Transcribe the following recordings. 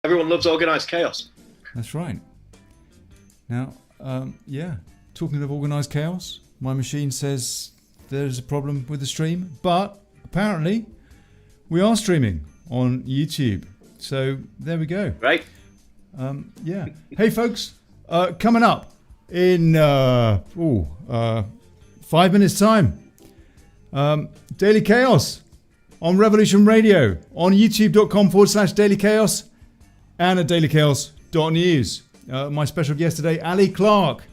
Everyone loves organised chaos. That's right. Now, talking of organised chaos, my machine says there's a problem with the stream, but apparently we are streaming on YouTube. So there we go. Right. Hey, folks, coming up in 5 minutes' time, Daily Chaos on Revolution Radio on youtube.com/Daily Chaos and at dailychaos.news. My special guest today, Ally Clarke,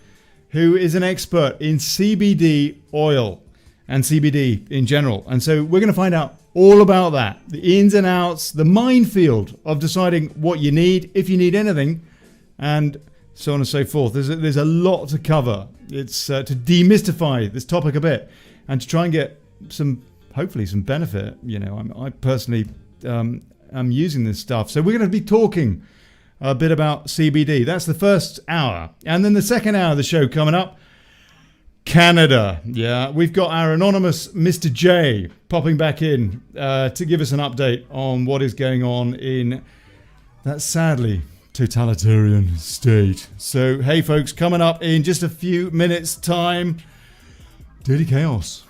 who is an expert in CBD oil and CBD in general. And so we're going to find out all about that, the ins and outs, the minefield of deciding what you need, if you need anything, and so on and so forth. There's a lot to cover. It's to demystify this topic a bit and to try and get hopefully some benefit. You know, I personally am using this stuff. So we're going to be talking a bit about CBD. That's the first hour. And then the second hour of the show coming up, Canada. Yeah, we've got our anonymous Mr. J popping back in to give us an update on what is going on in that sadly totalitarian state. So, hey folks, coming up in just a few minutes' time, Daily Chaos.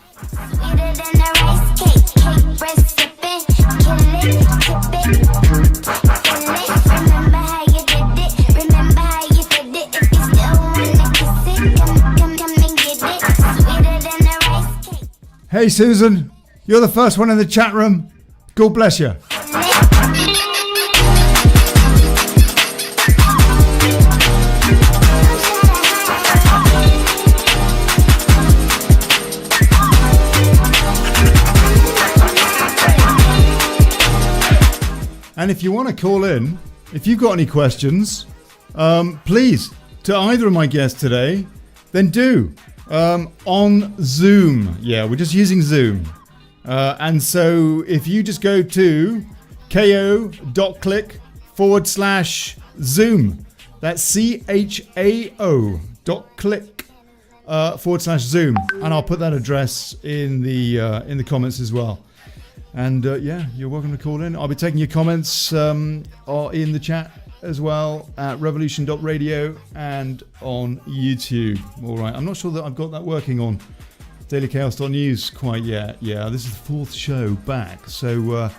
Hey Susan, you're the first one in the chat room. God bless you. And if you want to call in, if you've got any questions, please, to either of my guests today, then do. On Zoom. Yeah, we're just using Zoom. And so if you just go to ko.click/Zoom. That's CHAO.click/Zoom. And I'll put that address in the comments as well. And you're welcome to call in. I'll be taking your comments in the chat as well at revolution.radio and on YouTube. All right, I'm not sure that I've got that working on dailychaos.news quite yet. Yeah, this is the fourth show back. So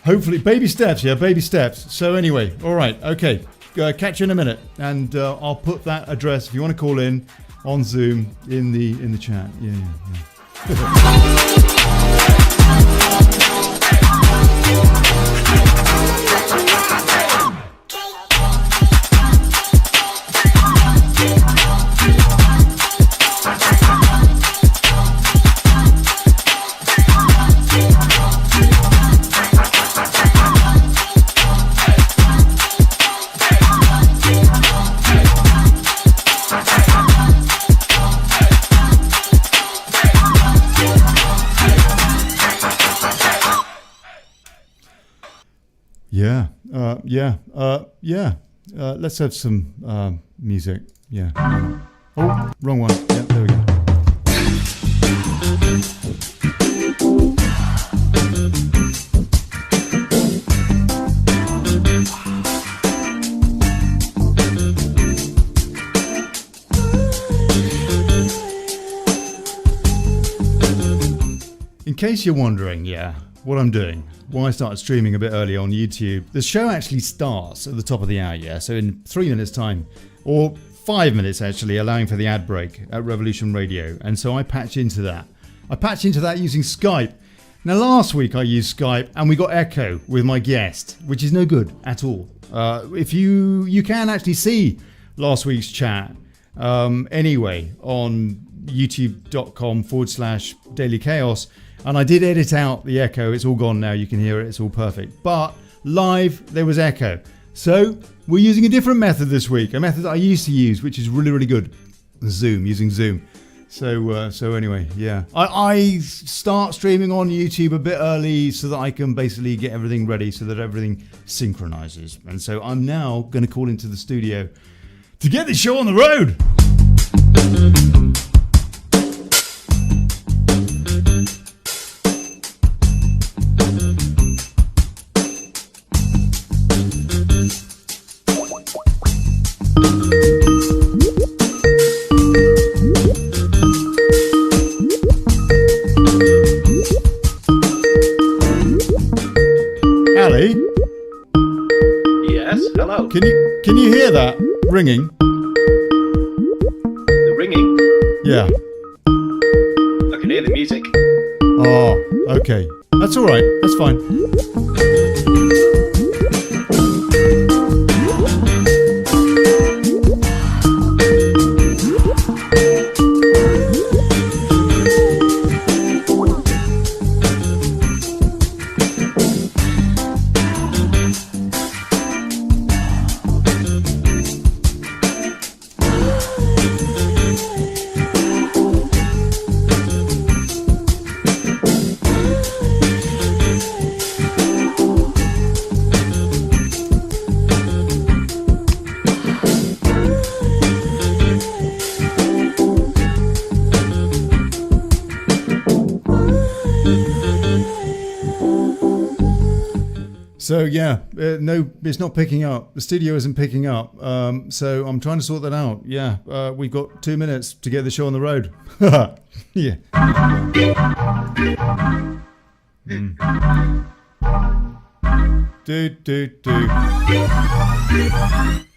hopefully baby steps. Yeah, baby steps. So anyway, all right, okay. Catch you in a minute. And I'll put that address, if you want to call in, on Zoom in the chat. Yeah. Let's have some music. Yeah. Oh, wrong one. Yeah, there we go. In case you're wondering, what I'm doing, why I started streaming a bit early on YouTube. The show actually starts at the top of the hour, so in 3 minutes time, or 5 minutes actually, allowing for the ad break at Revolution Radio. And so I patch into that. Using Skype. Now last week I used Skype and we got echo with my guest, which is no good at all. If you can actually see last week's chat anyway on youtube.com/Daily Chaos. And I did edit out the echo. It's all gone now. You can hear it. It's all perfect. But live, there was echo. So we're using a different method this week. A method that I used to use, which is really, really good. Using Zoom. So anyway, yeah. I start streaming on YouTube a bit early so that I can basically get everything ready so that everything synchronizes. And so I'm now going to call into the studio to get this show on the road. Ali? Yes, hello. Can you hear that ringing? The ringing? Yeah. I can hear the music. Oh, okay. That's all right. That's fine. So yeah, no, it's not picking up. The studio isn't picking up. So I'm trying to sort that out. Yeah, we've got 2 minutes to get the show on the road. Yeah. Do.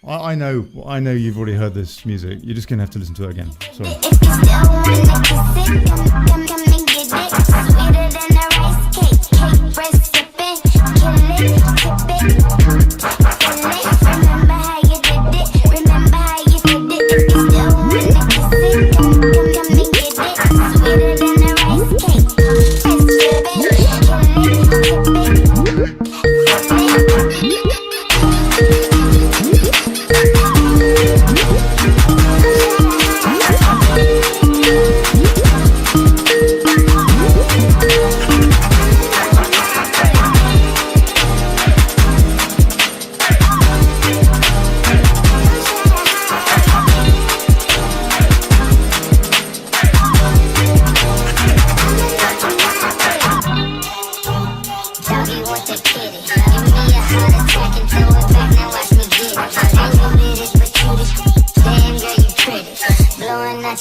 I know you've already heard this music. You're just gonna have to listen to it again. Sorry. If you still wanna kiss it, come and get it. Sweeter than a rice cake, breast sipping, kill it, tip it, kill it. Remember how you did it, remember how you did it. If you still wanna kiss it, come and get it. Sweeter than a rice cake, breast sipping, kill it, tip it, kill it.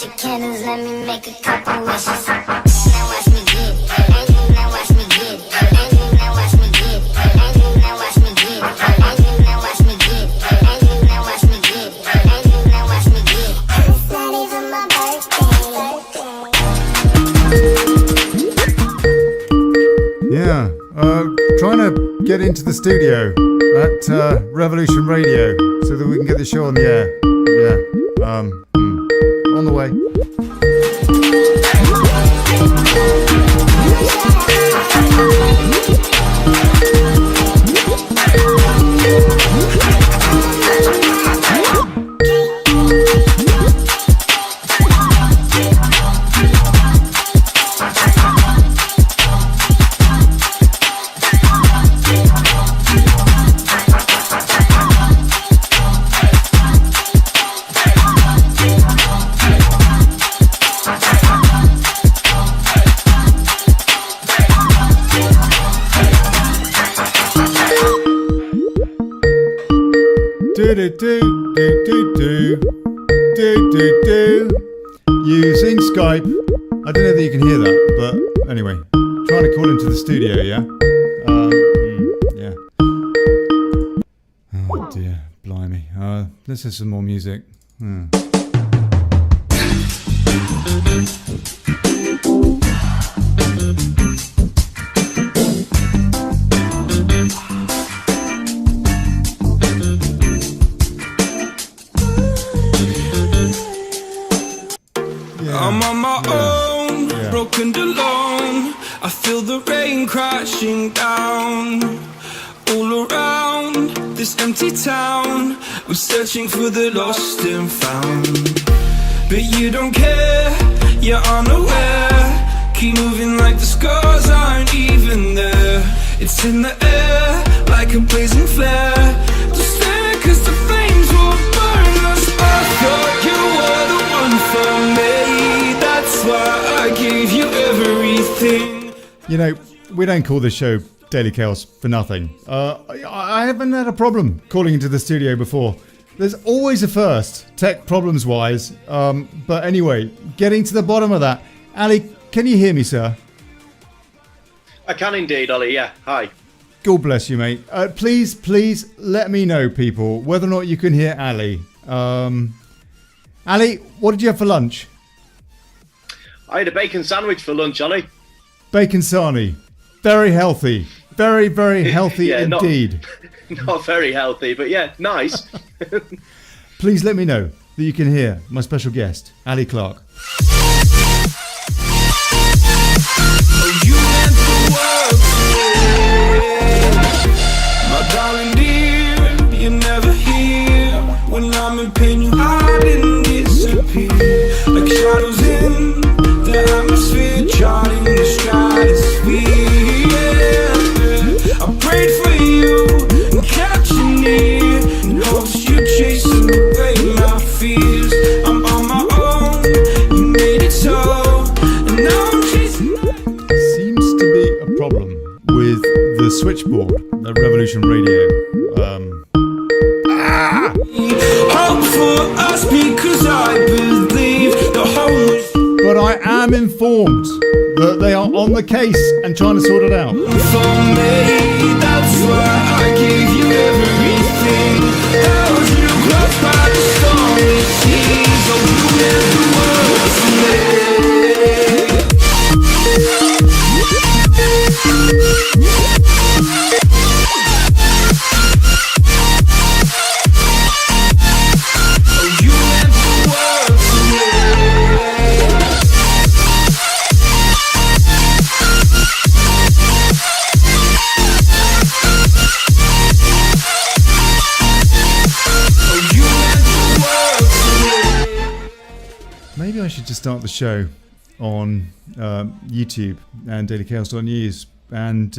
Your candles, let me make a couple wishes. Now watch me get it. And you now watch me get it. And you now watch me get it. And you now watch me get it. And you now watch me get it. And you now watch me get it. And you now watch me get it. It's not even my birthday. Yeah. Trying to get into the studio at Revolution Radio so that we can get the show on the air. Yeah. On the way. Using Skype. I don't know that you can hear that, but anyway, trying to call into the studio, yeah? Yeah. Oh dear, blimey. Let's have some more music. I'm on my own, broken alone. I feel the rain crashing down all around this empty town. I'm searching for the lost and found, but you don't care, you're unaware. Keep moving like the scars aren't even there. It's in the air like a blazing flare. Just stare 'cause the flames will burn us. I thought you were the one for me. That's why I gave you everything. You know, we don't call this show Daily Chaos for nothing. I haven't had a problem calling into the studio before. There's always a first, tech problems wise. But anyway, getting to the bottom of that. Ally, can you hear me, sir? I can indeed, Ollie, yeah. Hi. God bless you, mate. Please let me know, people, whether or not you can hear Ally. Ally, what did you have for lunch? I had a bacon sandwich for lunch, Ollie. Bacon sarnie. Very healthy. Very, very healthy Yeah, indeed. Not very healthy, but yeah, nice. Please let me know that you can hear my special guest, Ally Clarke. You meant the world to me. My darling dear, you're never here. When I'm in pain, you hide and disappear. Like shadows in the atmosphere, charting the stratosphere. I prayed for you and kept you near, in hopes you'd chase away my fears. I'm on my own, you made it so, and now I'm chasing. Seems to be a problem with the switchboard at Revolution Radio. Hope for us because I believe the whole is But I am informed that they are on the case and trying to sort it out. for me. That's why I gave you everything. Held you close by the stormy seas. Oh, you meant the world to me. Oh, you meant the world to me. Oh, you meant the world to me. Maybe I should just start the show on YouTube and dailychaos.news and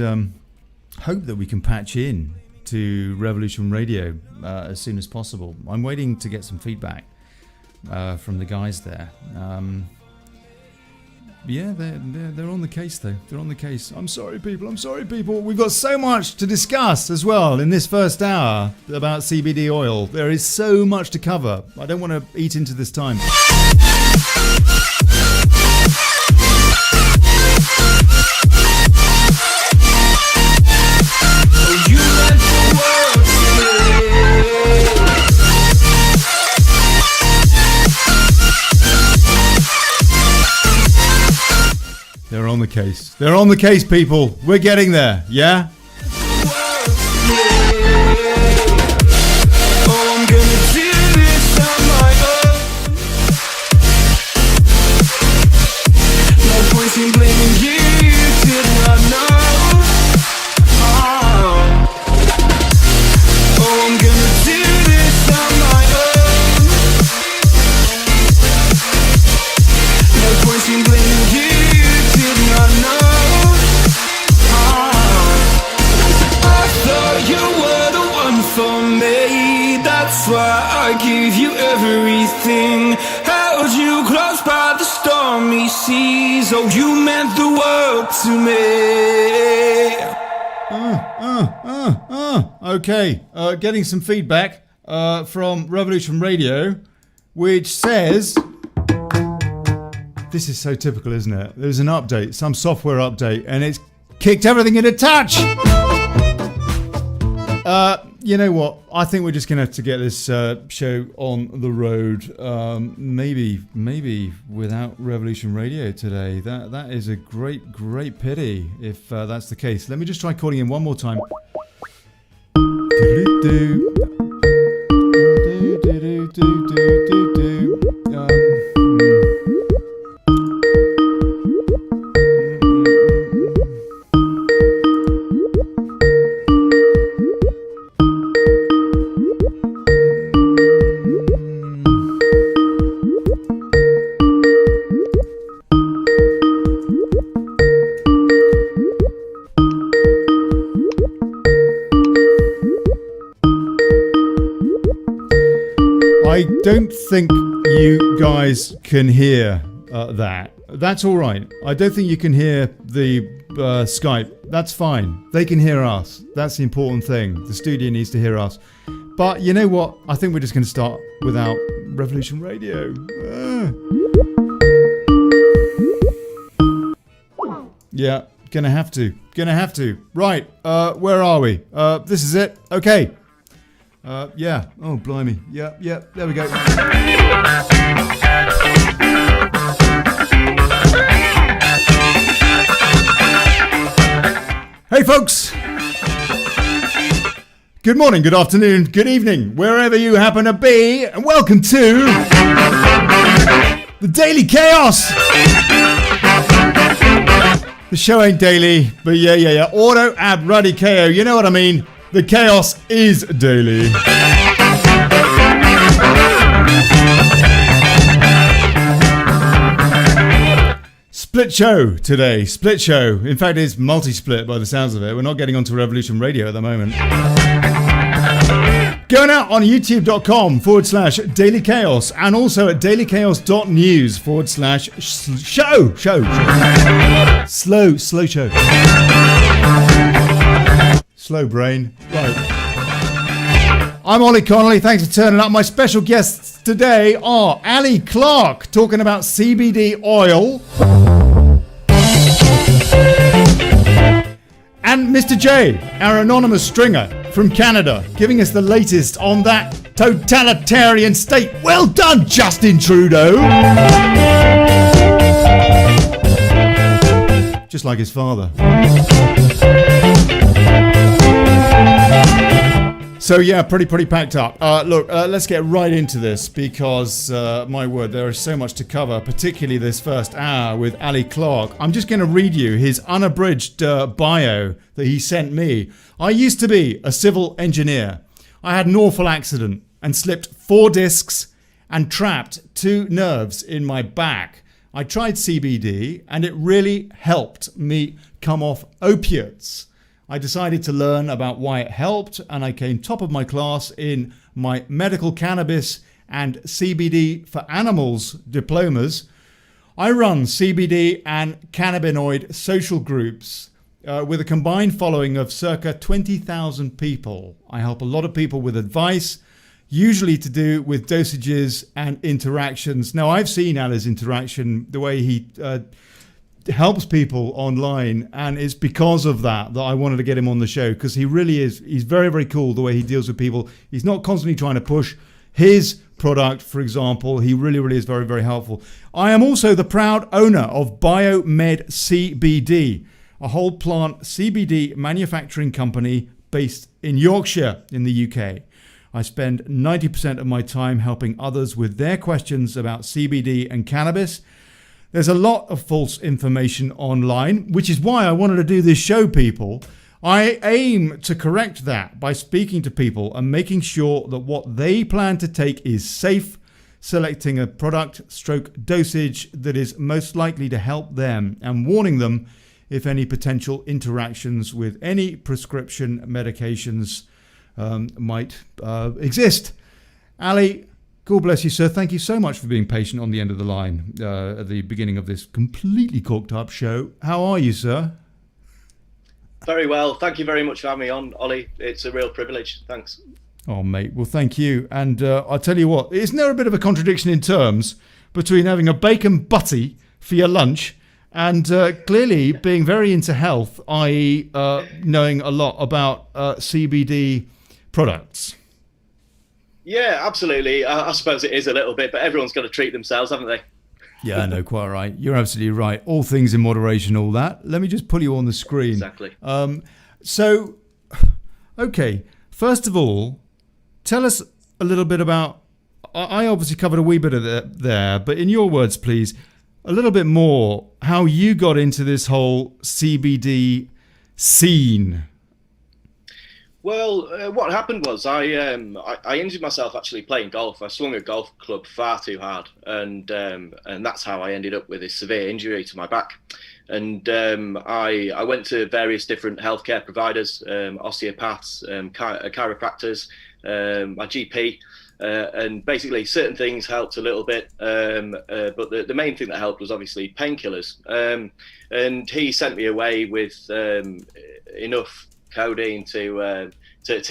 hope that we can patch in to Revolution Radio as soon as possible. I'm waiting to get some feedback from the guys there. Yeah, they're on the case though. They're on the case. I'm sorry, people. We've got so much to discuss as well in this first hour about CBD oil. There is so much to cover. I don't want to eat into this time. Oh, you meant the world to me. They're on the case. They're on the case, people. We're getting there. Yeah? Oh, I'm gonna do this on my own. No point in blaming you, you did not know. Oh, I'm gonna do this on my own. No point in blaming you, you did not know. I thought you were the one for me. That's why I gave you everything. Held you close by the stormy seas. Oh, you meant the world to me. Okay. Getting some feedback from Revolution Radio, which says... This is so typical, isn't it? There's an update, some software update, and it's kicked everything into touch! You know what? I think we're just going to have to get this show on the road. Maybe without Revolution Radio today. That is a great pity if that's the case. Let me just try calling in one more time. I don't think you guys can hear that. That's all right. I don't think you can hear the Skype. That's fine. They can hear us. That's the important thing. The studio needs to hear us. But you know what? I think we're just going to start without Revolution Radio. Yeah, gonna have to. Gonna have to. Right, where are we? This is it. Okay. Yeah. Oh, blimey. Yeah, there we go. Hey, folks. Good morning, good afternoon, good evening, wherever you happen to be, and welcome to the Daily Chaos. The show ain't daily, but yeah. Ordo, ab, ruddy, chao. You know what I mean? The chaos is daily. Split show today. Split show. In fact, it's multi-split by the sounds of it. We're not getting onto Revolution Radio at the moment. Going out on youtube.com/Daily Chaos and also at dailychaos.news/show. Slow show. Slow brain. Right. I'm Olly Connelly. Thanks for turning up. My special guests today are Ally Clarke talking about CBD oil. And Mr. J, our anonymous stringer from Canada, giving us the latest on that totalitarian state. Well done, Justin Trudeau! Just like his father. So yeah, pretty packed up. Look, let's get right into this because, my word, there is so much to cover, particularly this first hour with Ally Clarke. I'm just going to read you his unabridged bio that he sent me. I used to be a civil engineer. I had an awful accident and slipped 4 discs and trapped 2 nerves in my back. I tried CBD and it really helped me come off opiates. I decided to learn about why it helped and I came top of my class in my medical cannabis and CBD for animals diplomas. I run CBD and cannabinoid social groups with a combined following of circa 20,000 people. I help a lot of people with advice, usually to do with dosages and interactions. Now, I've seen Ally's interaction, the way he helps people online, and it's because of that I wanted to get him on the show, because he really is, he's very cool the way he deals with people. He's not constantly trying to push his product, for example. He really is very helpful. I am also the proud owner of Biomed CBD, a whole plant CBD manufacturing company based in Yorkshire in the UK. I spend 90% of my time helping others with their questions about CBD and cannabis. There's a lot of false information online, which is why I wanted to do this show, people. I aim to correct that by speaking to people and making sure that what they plan to take is safe, selecting a product stroke dosage that is most likely to help them, and warning them if any potential interactions with any prescription medications might exist. Ally, God bless you, sir. Thank you so much for being patient on the end of the line at the beginning of this completely corked up show. How are you, sir? Very well. Thank you very much for having me on, Ollie. It's a real privilege. Thanks. Oh, mate. Well, thank you. And I'll tell you what, isn't there a bit of a contradiction in terms between having a bacon butty for your lunch and clearly being very into health, i.e. knowing a lot about CBD products? Yeah, absolutely. I suppose it is a little bit, but everyone's got to treat themselves, haven't they? Yeah, no, quite right. You're absolutely right. All things in moderation, all that. Let me just pull you on the screen. Exactly. So, okay. First of all, tell us a little bit about, I obviously covered a wee bit of that there, but in your words, please, a little bit more how you got into this whole CBD scene. Well, what happened was I injured myself actually playing golf. I swung a golf club far too hard, and that's how I ended up with this severe injury to my back. And I went to various different healthcare providers, osteopaths, chiropractors, my GP, and basically certain things helped a little bit, but the main thing that helped was obviously painkillers. And he sent me away with enough codeine to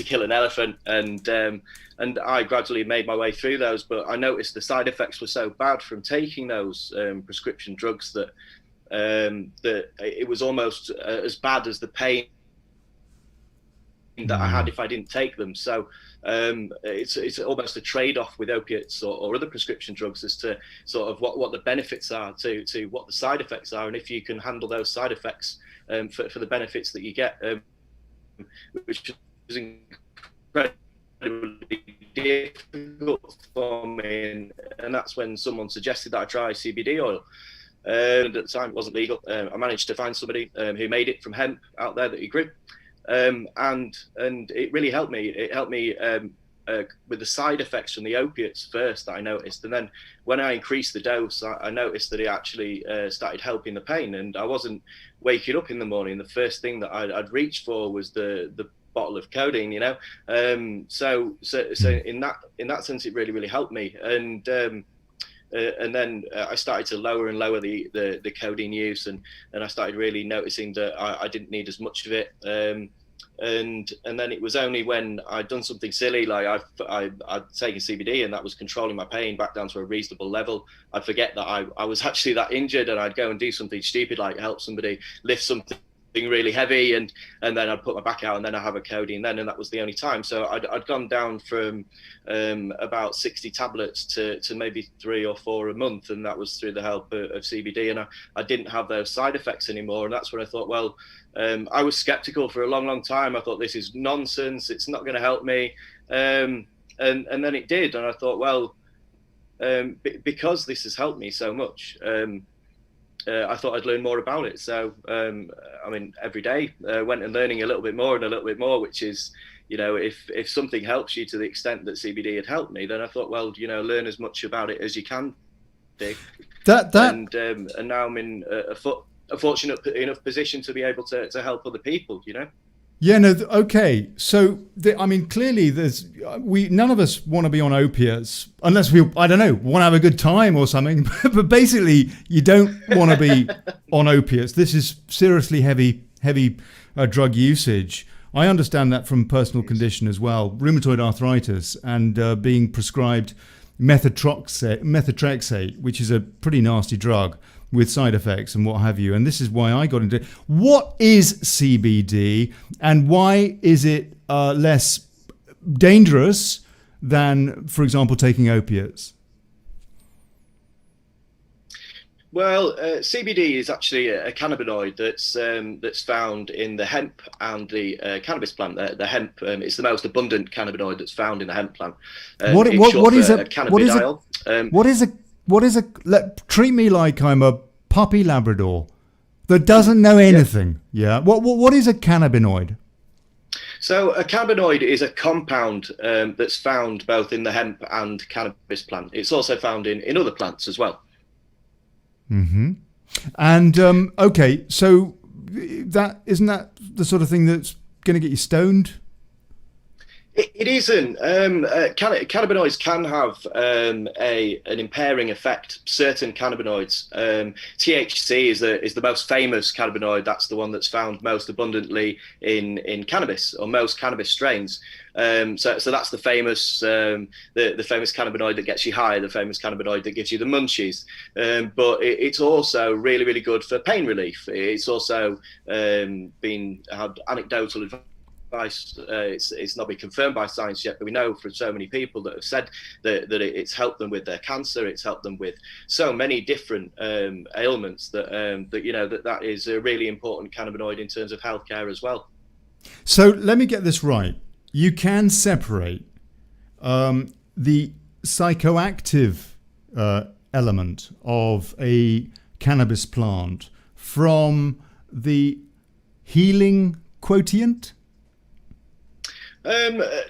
kill an elephant, and I gradually made my way through those. But I noticed the side effects were so bad from taking those prescription drugs that that it was almost as bad as the pain that I had if I didn't take them. So it's almost a trade-off with opiates or other prescription drugs as to sort of what the benefits are to what the side effects are, and if you can handle those side effects for the benefits that you get, which is incredibly difficult for me. And that's when someone suggested that I try CBD oil. And at the time, it wasn't legal. I managed to find somebody who made it from hemp out there that he grew. And it really helped me. It helped me with the side effects from the opiates first that I noticed, and then when I increased the dose, I noticed that it actually started helping the pain. And I wasn't waking up in the morning. The first thing that I'd reach for was the bottle of codeine, you know. So in that sense, it really helped me. And then I started to lower and lower the codeine use, and I started really noticing that I didn't need as much of it. And then it was only when I'd done something silly, like I'd taken CBD and that was controlling my pain back down to a reasonable level. I'd forget that I was actually that injured, and I'd go and do something stupid, like help somebody lift something really heavy, and then I'd put my back out, and then I have a codeine then, and that was the only time. So I'd gone down from about 60 tablets to maybe 3 or 4 a month, and that was through the help of CBD, and I didn't have those side effects anymore. And that's when I thought, well, I was skeptical for a long time. I thought, this is nonsense, it's not going to help me, and then it did, and I thought, well, because this has helped me so much, I thought I'd learn more about it. So I mean, every day went and learning a little bit more and a little bit more, which is, you know, if something helps you to the extent that CBD had helped me, then I thought, well, you know, learn as much about it as you can, Dick. And now I'm in a fortunate enough position to be able to help other people, you know. Yeah, no, okay. So, I mean, clearly none of us want to be on opiates unless we, I don't know, want to have a good time or something. But basically, you don't want to be on opiates. This is seriously heavy drug usage. I understand that from personal condition as well, rheumatoid arthritis, and being prescribed methotrexate, which is a pretty nasty drug with side effects and what have you. And this is why I got into it. What is CBD, and why is it less dangerous than, for example, taking opiates? Well, CBD is actually a cannabinoid that's found in the hemp and the cannabis plant. The hemp is the most abundant cannabinoid that's found in the hemp plant. What is a treat me like I'm a puppy Labrador that doesn't know anything. Yeah. What is a cannabinoid? So a cannabinoid is a compound that's found both in the hemp and cannabis plant. It's also found in other plants as well. Mm-hmm. And okay, so isn't that the sort of thing that's going to get you stoned? It isn't. Cannabinoids can have an impairing effect. Certain cannabinoids, THC is the most famous cannabinoid. That's the one that's found most abundantly in cannabis, or most cannabis strains. So that's the famous the famous cannabinoid that gets you high, the famous cannabinoid that gives you the munchies. But it's also really good for pain relief. It's also been had anecdotal advice. It's not been confirmed by science yet, but we know from so many people that have said that it's helped them with their cancer. It's helped them with so many different ailments that you know that is a really important cannabinoid in terms of healthcare as well. So let me get this right. You can separate the psychoactive element of a cannabis plant from the healing quotient?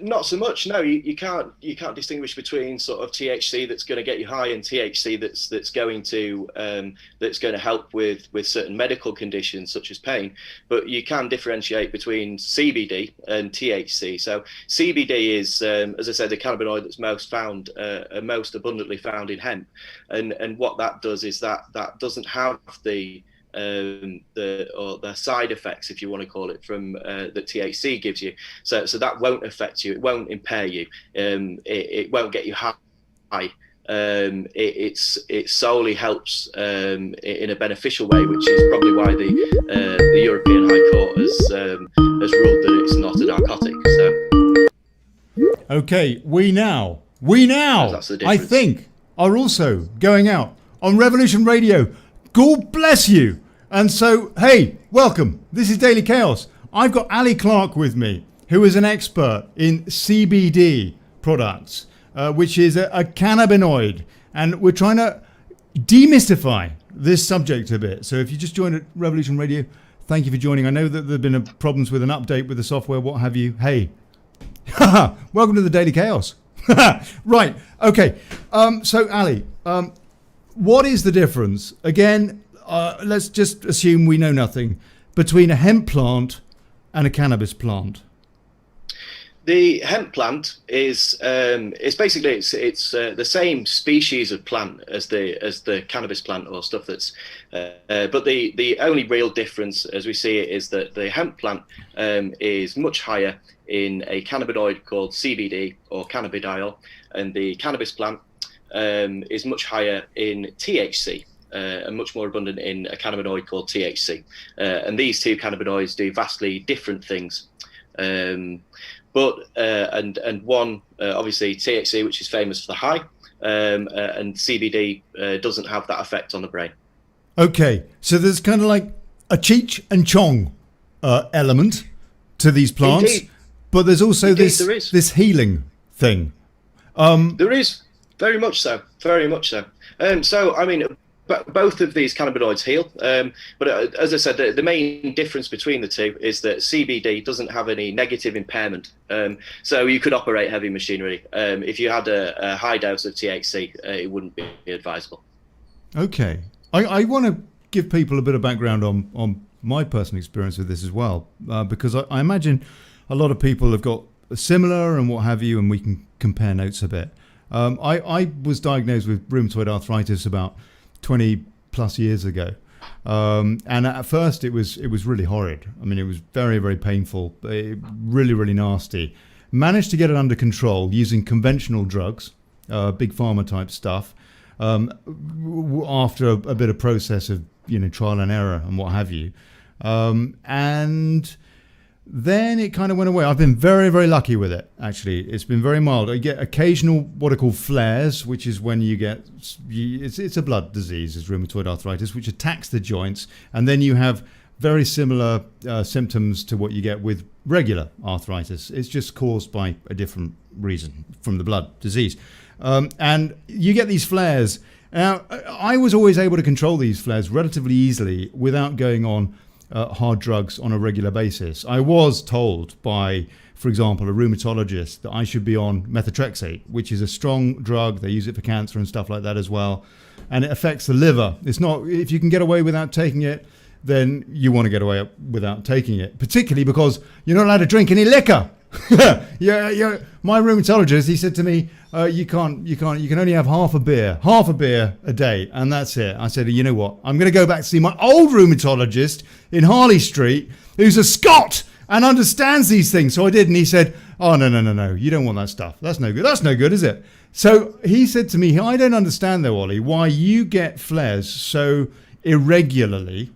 Not so much. No, you can't distinguish between sort of THC that's going to get you high and THC that's going to help with certain medical conditions such as pain. But you can differentiate between CBD and THC. So CBD is, as I said, the cannabinoid that's most abundantly found in hemp, and what that does is that doesn't have the side effects, if you want to call it, from that THC gives you. So that won't affect you. It won't impair you. It won't get you high it solely helps in a beneficial way, which is probably why the European High Court has ruled that it's not a narcotic. So, okay, we now, that's the I difference. think, are also going out on Revolution Radio. God bless you. And so, hey, welcome. This is Daily Chaos. I've got Ally Clarke with me, who is an expert in CBD products, which is a cannabinoid. And we're trying to demystify this subject a bit. So if you just joined at Revolution Radio, thank you for joining. I know that there have been problems with an update with the software, what have you. Hey, welcome to the Daily Chaos. Right, okay. So Ally, what is the difference? Again, let's just assume we know nothing between a hemp plant and a cannabis plant. The hemp plant is it's basically it's the same species of plant as the cannabis plant or stuff that's but the only real difference as we see it is that the hemp plant is much higher in a cannabinoid called CBD or cannabidiol, and the cannabis plant is much higher in THC. And much more abundant in a cannabinoid called THC, and these two cannabinoids do vastly different things. But one obviously THC, which is famous for the high, and CBD doesn't have that effect on the brain. Okay, so there's kind of like a Cheech and Chong element to these plants, Indeed. but there's also Indeed, there is. this healing thing. There is very much so. So I mean, both of these cannabinoids heal, but as I said, the main difference between the two is that CBD doesn't have any negative impairment. So you could operate heavy machinery. If you had a high dose of THC, it wouldn't be advisable. Okay, I want to give people a bit of background on my personal experience with this as well, because I imagine a lot of people have got similar and what have you, and we can compare notes a bit. I was diagnosed with rheumatoid arthritis about 20 plus years ago, and at first it was really horrid. I mean, it was very, very painful, really, really nasty. Managed to get it under control using conventional drugs, big pharma type stuff, after a bit of process of trial and error and what have you, and then it kind of went away. I've been very, very lucky with it, actually. It's been very mild. I get occasional what are called flares, which is when you get, it's a blood disease, it's rheumatoid arthritis, which attacks the joints. And then you have very similar symptoms to what you get with regular arthritis. It's just caused by a different reason from the blood disease. And you get these flares. Now, I was always able to control these flares relatively easily without going on hard drugs on a regular basis. I was told by, for example, a rheumatologist that I should be on methotrexate, which is a strong drug. They use it for cancer and stuff like that as well. And it affects the liver. It's not, if you can get away without taking it, then you want to get away without taking it, particularly because you're not allowed to drink any liquor. Yeah. My rheumatologist, he said to me, you can only have half a beer a day, and that's it. I said, you know what? I'm going to go back to see my old rheumatologist in Harley Street, who's a Scot and understands these things. So I did, and he said, oh, no, you don't want that stuff. That's no good. That's no good, is it? So he said to me, I don't understand though, Ollie, why you get flares so irregularly.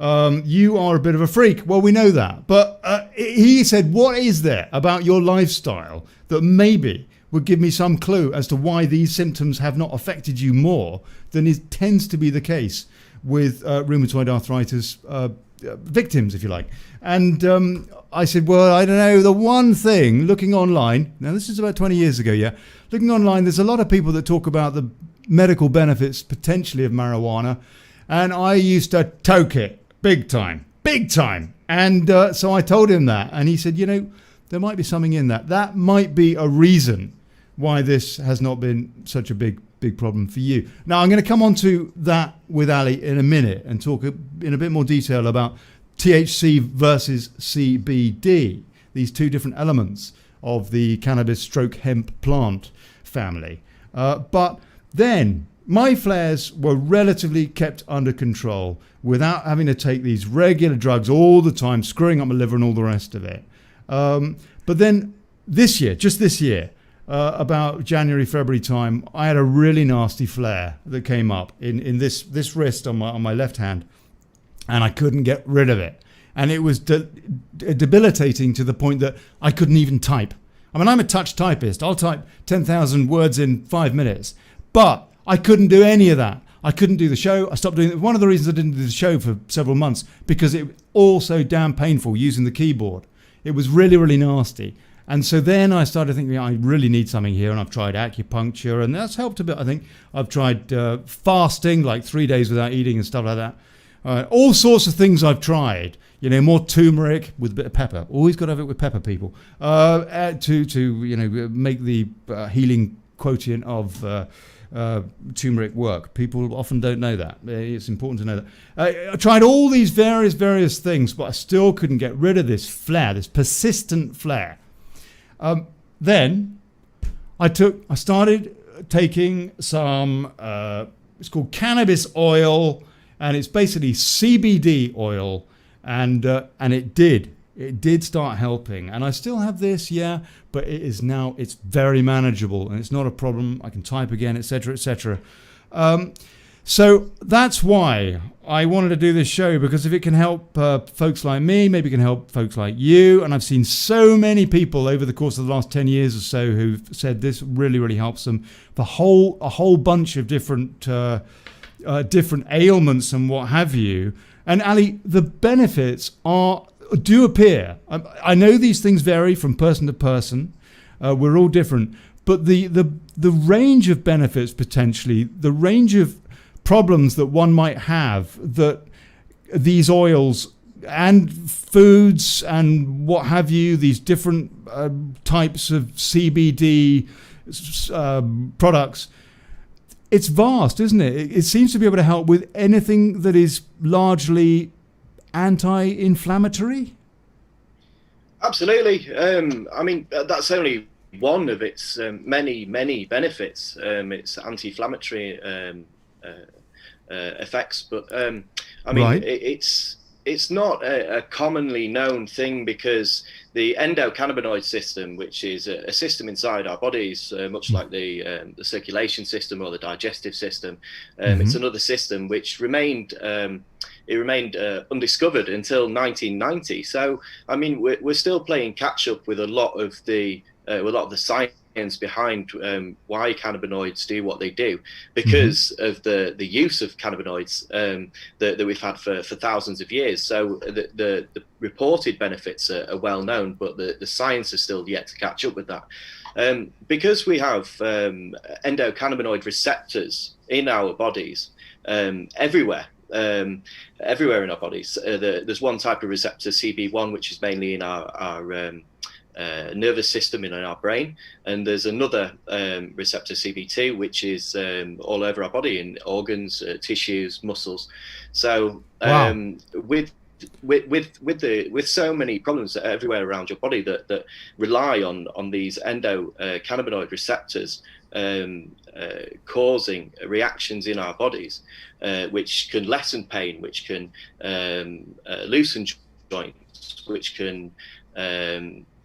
You are a bit of a freak. Well, we know that. But he said, what is there about your lifestyle that maybe would give me some clue as to why these symptoms have not affected you more than it tends to be the case with rheumatoid arthritis victims, if you like. And I said, well, I don't know. The one thing, looking online, now this is about 20 years ago, yeah. Looking online, there's a lot of people that talk about the medical benefits potentially of marijuana. And I used to toke it big time. And so I told him that. And he said, there might be something in that. That might be a reason why this has not been such a big problem for you. Now, I'm going to come on to that with Ally in a minute and talk in a bit more detail about THC versus CBD, these two different elements of the cannabis stroke hemp plant family. But then my flares were relatively kept under control without having to take these regular drugs all the time, screwing up my liver and all the rest of it. But then just this year, about January, February time, I had a really nasty flare that came up in this wrist on my left hand, and I couldn't get rid of it. And it was debilitating to the point that I couldn't even type. I mean, I'm a touch typist. I'll type 10,000 words in 5 minutes, but I couldn't do any of that. I couldn't do the show. I stopped doing it. One of the reasons I didn't do the show for several months, because it was all so damn painful using the keyboard. It was really, really nasty. And so then I started thinking, I really need something here. And I've tried acupuncture, and that's helped a bit, I think. I've tried fasting, like 3 days without eating and stuff like that. All sorts of things I've tried. You know, more turmeric with a bit of pepper. Always got to have it with pepper, people. To make the healing quotient of turmeric work. People often don't know that. It's important to know that. I tried all these various things, but I still couldn't get rid of this flare, this persistent flare. Then I started taking some. It's called cannabis oil, and it's basically CBD oil, and it did start helping. And I still have this, but it's very manageable, and it's not a problem. I can type again, etc., etc. So that's why I wanted to do this show, because if it can help folks like me, maybe it can help folks like you. And I've seen so many people over the course of the last 10 years or so who've said this really, really helps them for a whole bunch of different ailments and what have you. And Ali, the benefits do appear. I know these things vary from person to person. We're all different, but the range of benefits, potentially, the range of problems that one might have, that these oils and foods and what have you, these different types of CBD products, it's vast, isn't it? It seems to be able to help with anything that is largely anti-inflammatory. Absolutely. I mean, that's only one of its many benefits. It's anti-inflammatory effects, but I mean, right. It's not a commonly known thing, because the endocannabinoid system, which is a system inside our bodies, much like the circulation system or the digestive system, it's another system which remained undiscovered until 1990. So, I mean, we're still playing catch up with a lot of the science behind why cannabinoids do what they do, because of the use of cannabinoids that we've had for thousands of years. So the reported benefits are well known, but the science is still yet to catch up with that. Because we have endocannabinoid receptors in our bodies everywhere in our bodies. There's one type of receptor, CB1, which is mainly in our nervous system in our brain, and there's another receptor, CB2, which is all over our body, in organs, tissues, muscles. So with so many problems everywhere around your body that rely on these endocannabinoid receptors causing reactions in our bodies, which can lessen pain, which can loosen joints, which can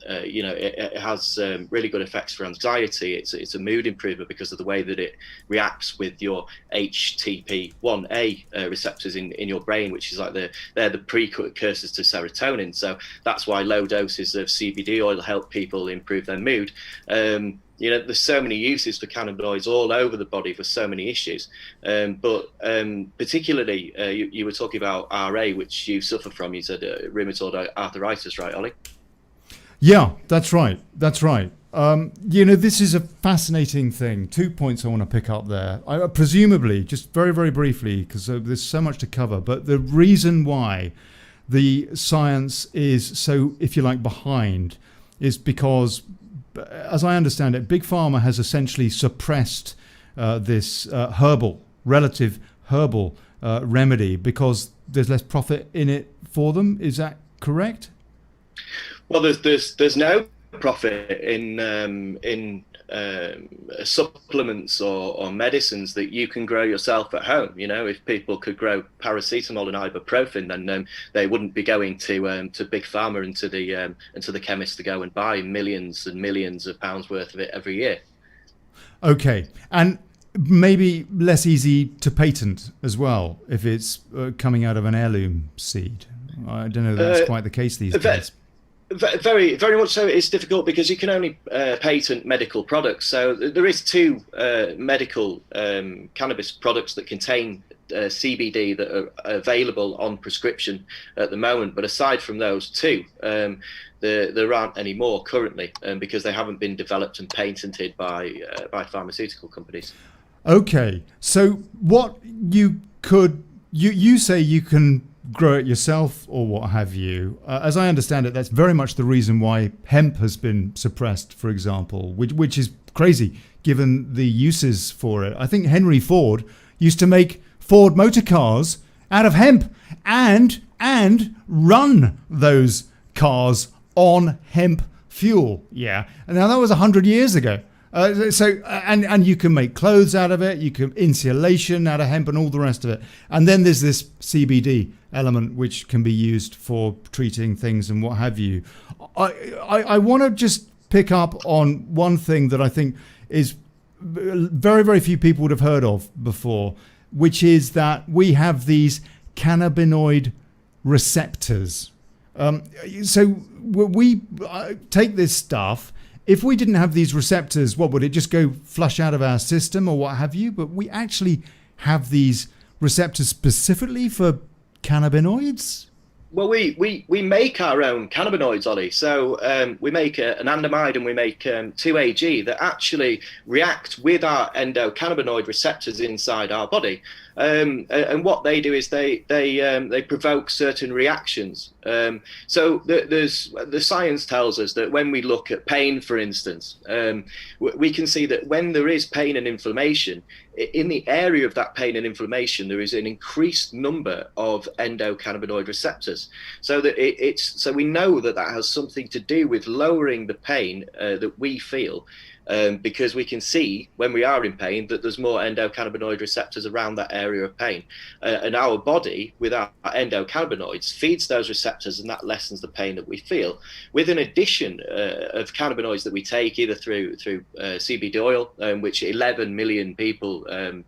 it has really good effects for anxiety. It's a mood improver because of the way that it reacts with your HTP1A receptors in your brain, which is like they're the precursors to serotonin. So that's why low doses of CBD oil help people improve their mood. There's so many uses for cannabinoids all over the body for so many issues. But particularly, you were talking about RA, which you suffer from. You said rheumatoid arthritis, right, Ollie? Yeah, that's right. This is a fascinating thing. 2 points I want to pick up there. Presumably, just very, very briefly, because there's so much to cover, but the reason why the science is so, if you like, behind is because, as I understand it, Big Pharma has essentially suppressed this relative herbal remedy because there's less profit in it for them. Is that correct? Well, there's no profit in supplements or medicines that you can grow yourself at home. You know, if people could grow paracetamol and ibuprofen, then they wouldn't be going to big pharma and to the chemist to go and buy millions and millions of pounds worth of it every year. Okay, and maybe less easy to patent as well if it's coming out of an heirloom seed. I don't know if that's quite the case these days. Very, very much so. It's difficult because you can only patent medical products. So there is two medical cannabis products that contain CBD that are available on prescription at the moment. But aside from those two, there aren't any more currently because they haven't been developed and patented by pharmaceutical companies. Okay, so what you say you can grow it yourself or what have you. As I understand it, that's very much the reason why hemp has been suppressed, for example, which is crazy given the uses for it. I think Henry Ford used to make Ford motor cars out of hemp and run those cars on hemp fuel. Yeah, and now that was 100 years ago. And you can make clothes out of it, you can insulation out of hemp and all the rest of it. And then there's this CBD element which can be used for treating things and what have you. I want to just pick up on one thing that I think is very, very few people would have heard of before, which is that we have these cannabinoid receptors. So we take this stuff. If we didn't have these receptors, what would it just go flush out of our system or what have you? But we actually have these receptors specifically for cannabinoids. Well, we make our own cannabinoids, Ollie. So we make an anandamide and we make 2-AG that actually react with our endocannabinoid receptors inside our body. And what they do is they provoke certain reactions. So the science tells us that when we look at pain, for instance, we can see that when there is pain and inflammation, in the area of that pain and inflammation, there is an increased number of endocannabinoid receptors. So that so we know that has something to do with lowering the pain that we feel. Because we can see when we are in pain that there's more endocannabinoid receptors around that area of pain. And our body, with our endocannabinoids, feeds those receptors and that lessens the pain that we feel. With an addition of cannabinoids that we take either through CBD oil, which 11 million people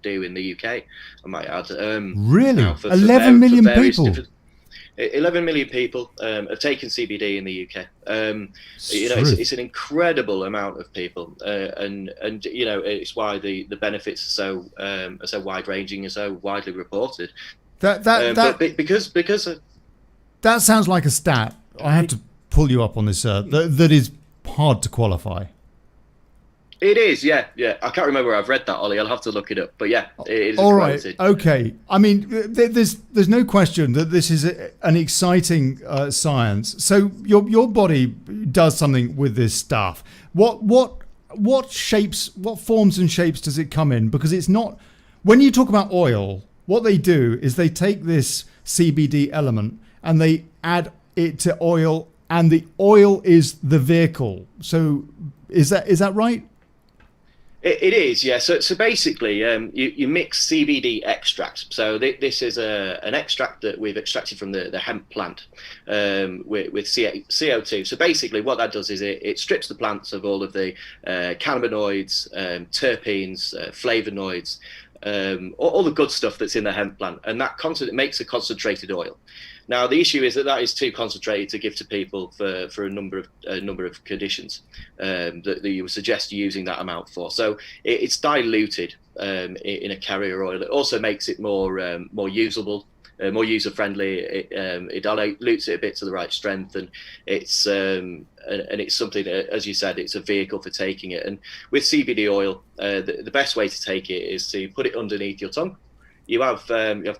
do in the UK, I might add. Really? 11 million people? 11 million people have taken CBD in the UK. It's an incredible amount of people, and it's why the benefits are so wide ranging and so widely reported. Because that sounds like a stat. I have to pull you up on this. That is hard to qualify. It is, yeah. I can't remember where I've read that, Ollie. I'll have to look it up. But yeah, it is. All right, okay. I mean, there's no question that this is an exciting science. So your body does something with this stuff. What shapes, what forms and shapes does it come in? Because it's not. When you talk about oil, what they do is they take this CBD element and they add it to oil, and the oil is the vehicle. So is that right? It is, yeah. So basically, you mix CBD extract. So this is an extract that we've extracted from the hemp plant with CO2. So basically, what that does is it strips the plants of all of the cannabinoids, terpenes, flavonoids, all the good stuff that's in the hemp plant, and that makes a concentrated oil. Now, the issue is that is too concentrated to give to people for a number of conditions that you would suggest using that amount for. So it's diluted in a carrier oil. It also makes it more usable, more user friendly. It dilutes it a bit to the right strength, and it's something that, as you said, it's a vehicle for taking it. And with CBD oil, the best way to take it is to put it underneath your tongue. You have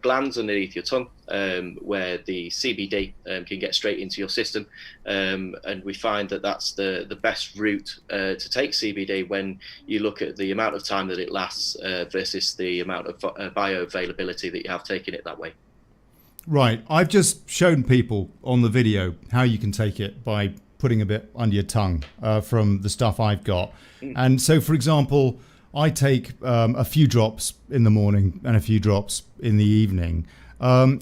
glands underneath your tongue where the CBD can get straight into your system, and we find that that's the best route to take CBD when you look at the amount of time that it lasts versus the amount of bioavailability that you have taking it that way. Right. I've just shown people on the video how you can take it by putting a bit under your tongue from the stuff I've got. And so, for example, I take a few drops in the morning and a few drops in the evening.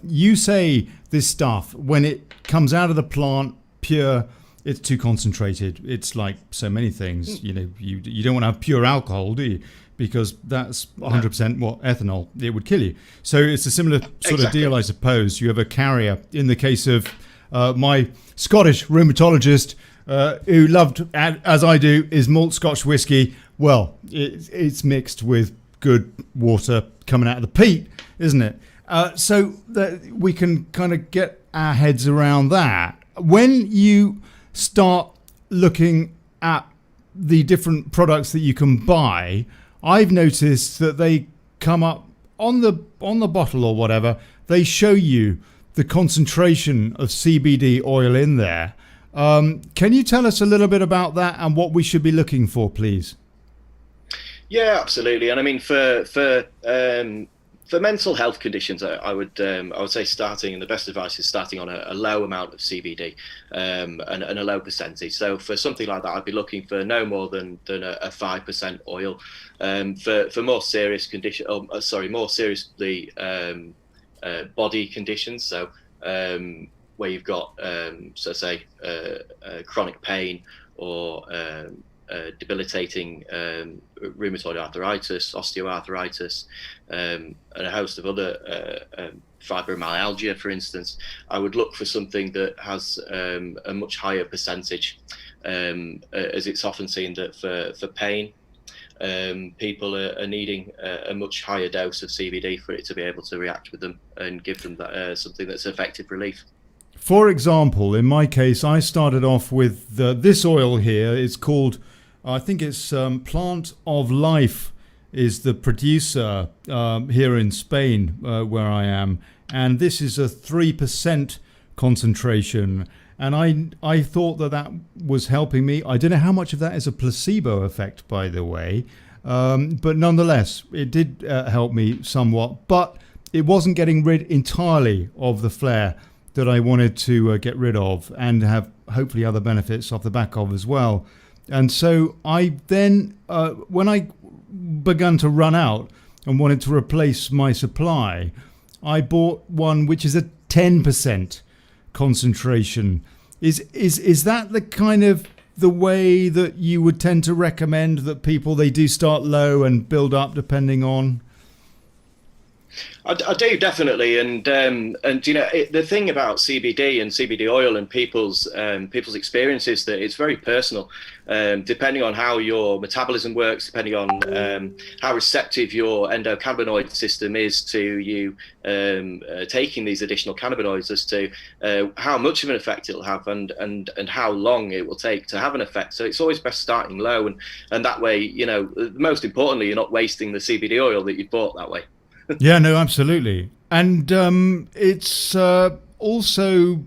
You say this stuff, when it comes out of the plant pure, it's too concentrated. It's like so many things. You know, you don't want to have pure alcohol, do you? Because that's 100% ethanol. It would kill you. So it's a similar sort of deal, I suppose. You have a carrier. In the case of my Scottish rheumatologist, who loved, as I do, is malt Scotch whiskey. Well, it's mixed with good water coming out of the peat, isn't it? So that we can kind of get our heads around that. When you start looking at the different products that you can buy, I've noticed that they come up on the bottle or whatever. They show you the concentration of CBD oil in there. Can you tell us a little bit about that and what we should be looking for, please? Yeah, absolutely. And I mean, for mental health conditions, I would say starting, and the best advice is starting on a low amount of CBD and a low percentage. So for something like that, I'd be looking for no more than a 5% oil. For more serious condition, more seriously body conditions. So where you've got, chronic pain or debilitating rheumatoid arthritis, osteoarthritis, and a host of other fibromyalgia, for instance, I would look for something that has a much higher percentage, as it's often seen that for pain, people are needing a much higher dose of CBD for it to be able to react with them and give them that, something that's effective relief. For example, in my case, I started off with this oil here. It's called, I think it's Plant of Life is the producer here in Spain, where I am. And this is a 3% concentration. And I thought that was helping me. I don't know how much of that is a placebo effect, by the way. But nonetheless, it did help me somewhat. But it wasn't getting rid entirely of the flare that I wanted to get rid of and have hopefully other benefits off the back of as well. And so I then, when I began to run out and wanted to replace my supply, I bought one which is a 10% concentration. Is that the kind of the way that you would tend to recommend that people, they do start low and build up depending on? I do, definitely, and you know, the thing about CBD and CBD oil and people's experiences, that it's very personal, depending on how your metabolism works, depending on how receptive your endocannabinoid system is to you taking these additional cannabinoids, as to how much of an effect it'll have and how long it will take to have an effect. So it's always best starting low, and that way, you know, most importantly, you're not wasting the CBD oil that you bought that way. Yeah, no, absolutely. And it's also,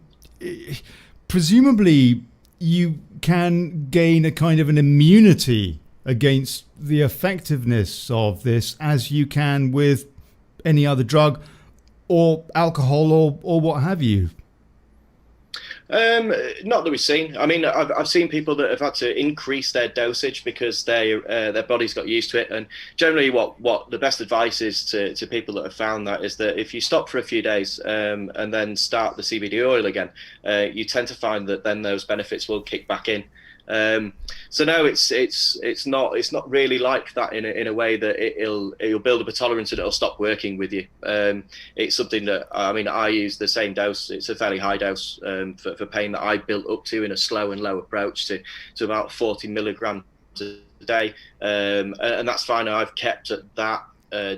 presumably, you can gain a kind of an immunity against the effectiveness of this, as you can with any other drug or alcohol or what have you. Not that we've seen. I mean, I've seen people that have had to increase their dosage because their bodies got used to it. And generally, what the best advice is to people that have found that is that if you stop for a few days and then start the CBD oil again, you tend to find that then those benefits will kick back in. So no, it's not really like that in a way that it'll build up a tolerance and it'll stop working with you. It's something that, I mean, I use the same dose. It's a fairly high dose for pain that I built up to in a slow and low approach to about 40 milligrams a day, and that's fine. I've kept at that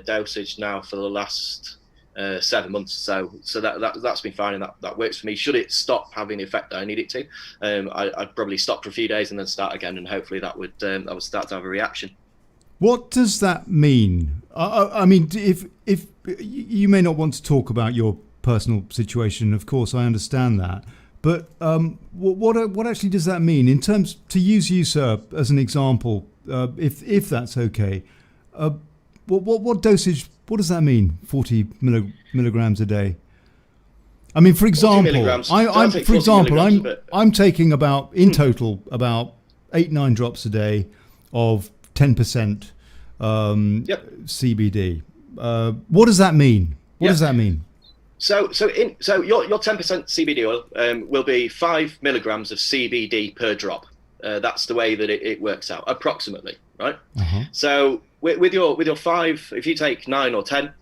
dosage now for the last 7 months, so that's been fine, and that works for me. Should it stop having the effect that I need it to, I'd probably stop for a few days and then start again, and hopefully that would start to have a reaction. What does that mean? I mean, if you may not want to talk about your personal situation, of course, I understand that, but what actually does that mean in terms, to use you, sir, as an example, if that's okay? What dosage? What does that mean? 40 milligrams a day? I mean, for 40 example, milligrams. So I'll take 40 milligrams of it. I'm taking about in total about 8-9 drops a day of 10% CBD. What does that mean? What does that mean? So your 10% CBD oil will be 5 milligrams of CBD per drop. That's the way that it works out, approximately, right? So with your 5, if you take 9 or 10,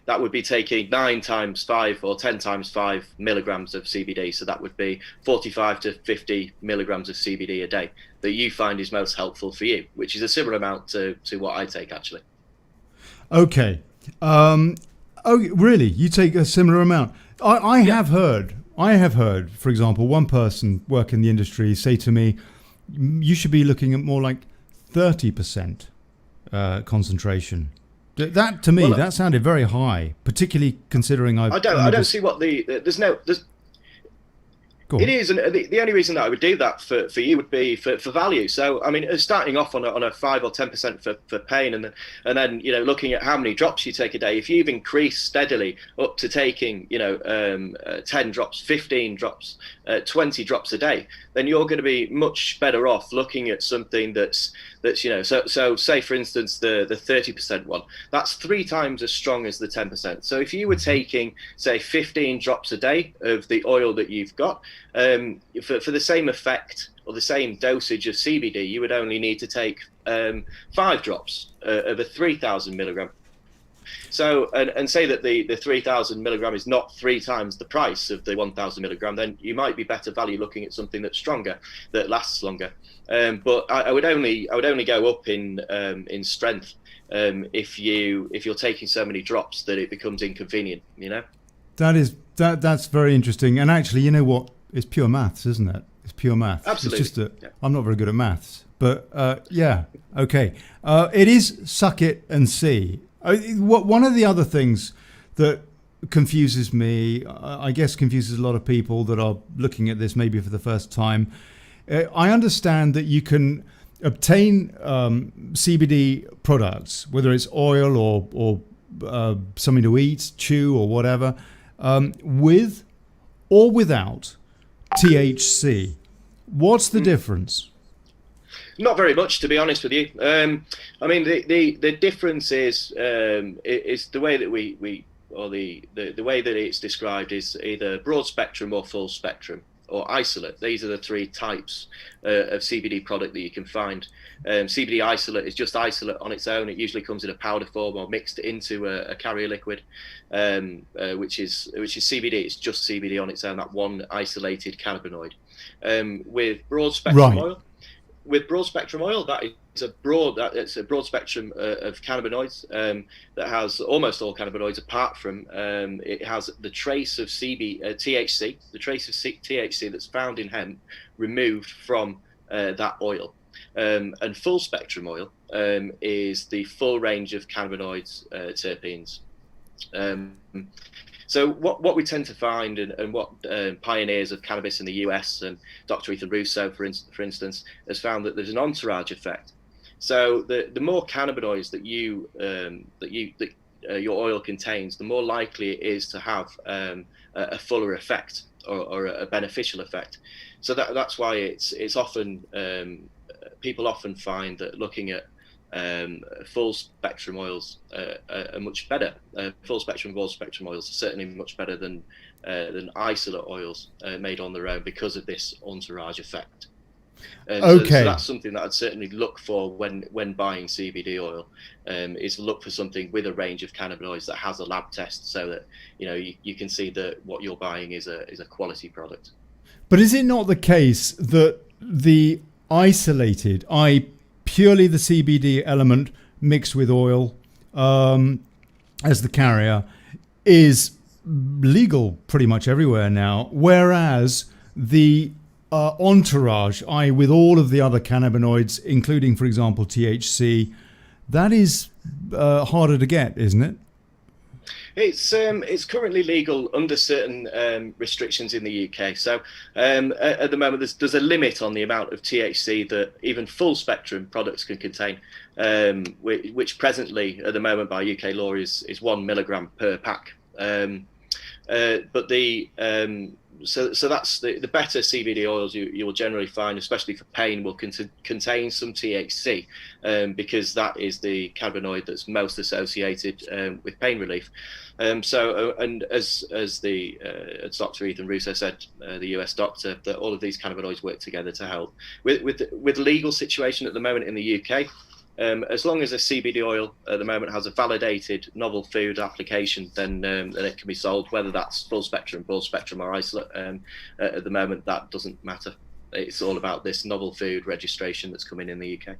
that would be taking 9 times 5 or 10 times 5 milligrams of CBD. So that would be 45 to 50 milligrams of CBD a day that you find is most helpful for you, which is a similar amount to what I take, actually. Okay. Oh, really? You take a similar amount? I have heard, for example, one person working in the industry say to me, you should be looking at more like 30% concentration. That to me, that sounded very high, particularly considering I don't see what there's. It is, and the only reason that I would do that for you would be for value. So, I mean, starting off on a 5 or 10% for pain, and then looking at how many drops you take a day. If you've increased steadily up to taking 10 drops, 15 drops, 20 drops a day, then you're going to be much better off looking at something that's so say for instance the 30% one, that's 3 times as strong as the 10%. So if you were taking say 15 drops a day of the oil that you've got, for the same effect or the same dosage of CBD, you would only need to take 5 drops of a 3,000 milligram. So, and say that the 3,000 milligram is not 3 times the price of the 1,000 milligram, then you might be better value looking at something that's stronger, that lasts longer. But I would only go up in strength if you're taking so many drops that it becomes inconvenient. That's very interesting. And actually, you know what? It's pure maths, isn't it? It's pure maths. Absolutely. It's just that I'm not very good at maths, but yeah, okay. It is suck it and see. One of the other things that confuses me, I guess confuses a lot of people that are looking at this maybe for the first time. I understand that you can obtain CBD products, whether it's oil or something to eat, chew or whatever, with or without THC. What's the difference? Not very much, to be honest with you. I mean, the difference is the way that the way that it's described is either broad spectrum or full spectrum or isolate. These are the 3 types of CBD product that you can find. CBD isolate is just isolate on its own. It usually comes in a powder form or mixed into a carrier liquid, which is CBD. It's just CBD on its own, that one isolated cannabinoid. With broad spectrum oil. With broad spectrum oil, it's a broad spectrum of cannabinoids that has almost all cannabinoids apart from it has the trace of THC, the trace of THC that's found in hemp removed from that oil. And full spectrum oil is the full range of cannabinoids, terpenes. So what we tend to find and what pioneers of cannabis in the US and Dr. Ethan Russo, for instance, has found that there's an entourage effect. So the more cannabinoids that your oil contains, the more likely it is to have a fuller effect or a beneficial effect. So that's why it's often people often find that looking at full spectrum oils are much better. Full spectrum, broad spectrum oils are certainly much better than isolate oils made on their own because of this entourage effect. So that's something that I'd certainly look for when buying CBD oil, is look for something with a range of cannabinoids that has a lab test, so that you can see that what you're buying is a quality product. But is it not the case that the isolated, purely the CBD element mixed with oil as the carrier, is legal pretty much everywhere now, whereas the entourage, with all of the other cannabinoids, including, for example, THC, that is harder to get, isn't it? It's currently legal under certain restrictions in the UK. So at the moment, there's a limit on the amount of THC that even full spectrum products can contain, which presently at the moment by UK law is 1 milligram per pack. But so that's the better CBD oils you will generally find, especially for pain, will contain some THC, because that is the cannabinoid that's most associated with pain relief. And as Dr. Ethan Russo said, the US doctor, that all of these cannabinoids work together to help. With the legal situation at the moment in the UK, as long as a CBD oil at the moment has a validated novel food application, then it can be sold, whether that's full spectrum, broad spectrum, or isolate. At the moment, that doesn't matter. It's all about this novel food registration that's coming in the UK.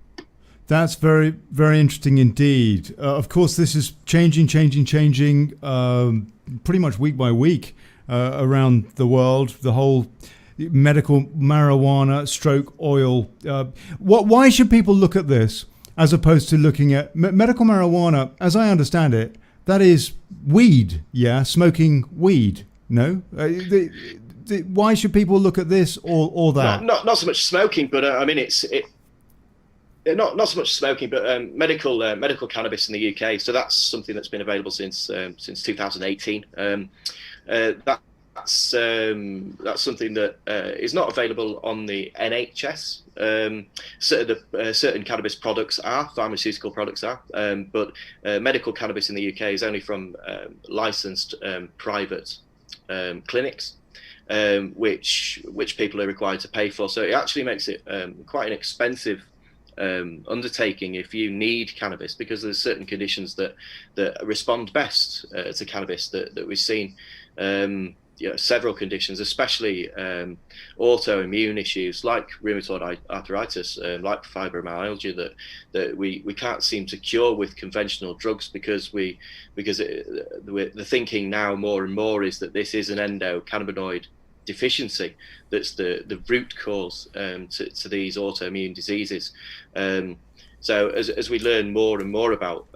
That's very, very interesting indeed. Of course, this is changing, pretty much week by week around the world. The whole medical marijuana stroke oil. Why should people look at this as opposed to looking at medical marijuana? As I understand it, that is weed, smoking weed. No, why should people look at this or that? Not so much smoking, but I mean not so much smoking, but medical cannabis in the UK. So that's something that's been available since 2018. That's something that is not available on the NHS. Certain cannabis products are, pharmaceutical products are, but medical cannabis in the UK is only from licensed private clinics, which people are required to pay for. So it actually makes it quite an expensive undertaking if you need cannabis, because there's certain conditions that respond best to cannabis that we've seen. Several conditions, especially autoimmune issues like rheumatoid arthritis, like fibromyalgia, that we can't seem to cure with conventional drugs, because the thinking now more and more is that this is an endocannabinoid deficiency that's the root cause to these autoimmune diseases. So as we learn more and more about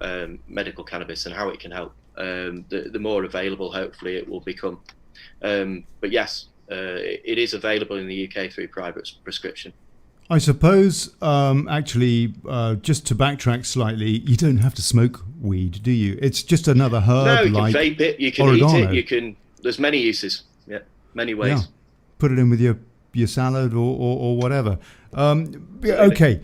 medical cannabis and how it can help, the more available hopefully it will become. But yes, it is available in the UK through private prescription. I suppose, actually, just to backtrack slightly, you don't have to smoke weed, do you? It's just another herb. No, you like can vape it, you can oregano. eat it, there's many uses, many ways. Yeah. Put it in with your salad or whatever. Okay,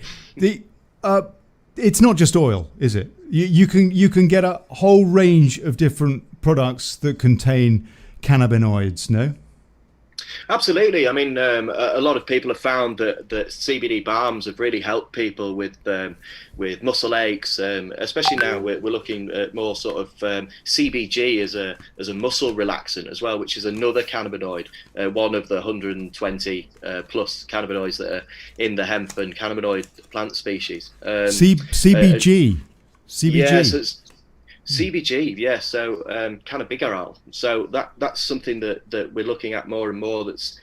it's not just oil, is it? You can get a whole range of different products that contain cannabinoids, no? Absolutely. I mean, a lot of people have found that CBD balms have really helped people with muscle aches, especially now we're looking at more sort of CBG as a muscle relaxant as well, which is another cannabinoid, one of the 120 plus cannabinoids that are in the hemp and cannabinoid plant species. CBG. CBG. Yes, it's CBG, yeah. So cannabigerol. So that's something that we're looking at more and more. That's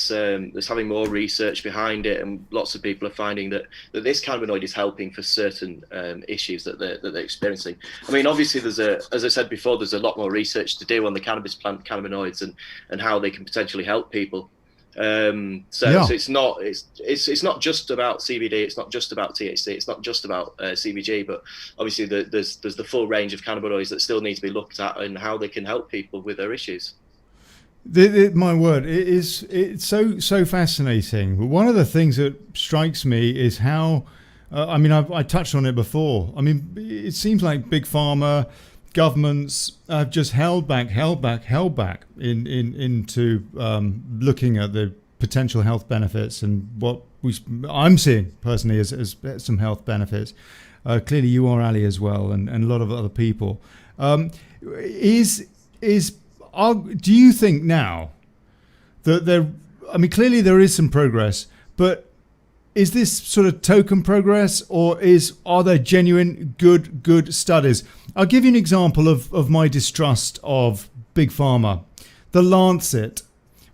having more research behind it, and lots of people are finding that this cannabinoid is helping for certain issues that they're experiencing. I mean, obviously, as I said before, there's a lot more research to do on the cannabis plant cannabinoids and how they can potentially help people. So it's not just about CBD, it's not just about THC, it's not just about CBG, but obviously there's the full range of cannabinoids that still need to be looked at and how they can help people with their issues. My word, it's so fascinating. But one of the things that strikes me is how, I touched on it before. I mean, it seems like big pharma, governments have just held back into looking at the potential health benefits and what I'm seeing personally as some health benefits. Clearly, you are, Ally, as well, and a lot of other people. Do you think now that clearly there is some progress, but is this sort of token progress, or are there genuine good studies? I'll give you an example of my distrust of big pharma. The Lancet,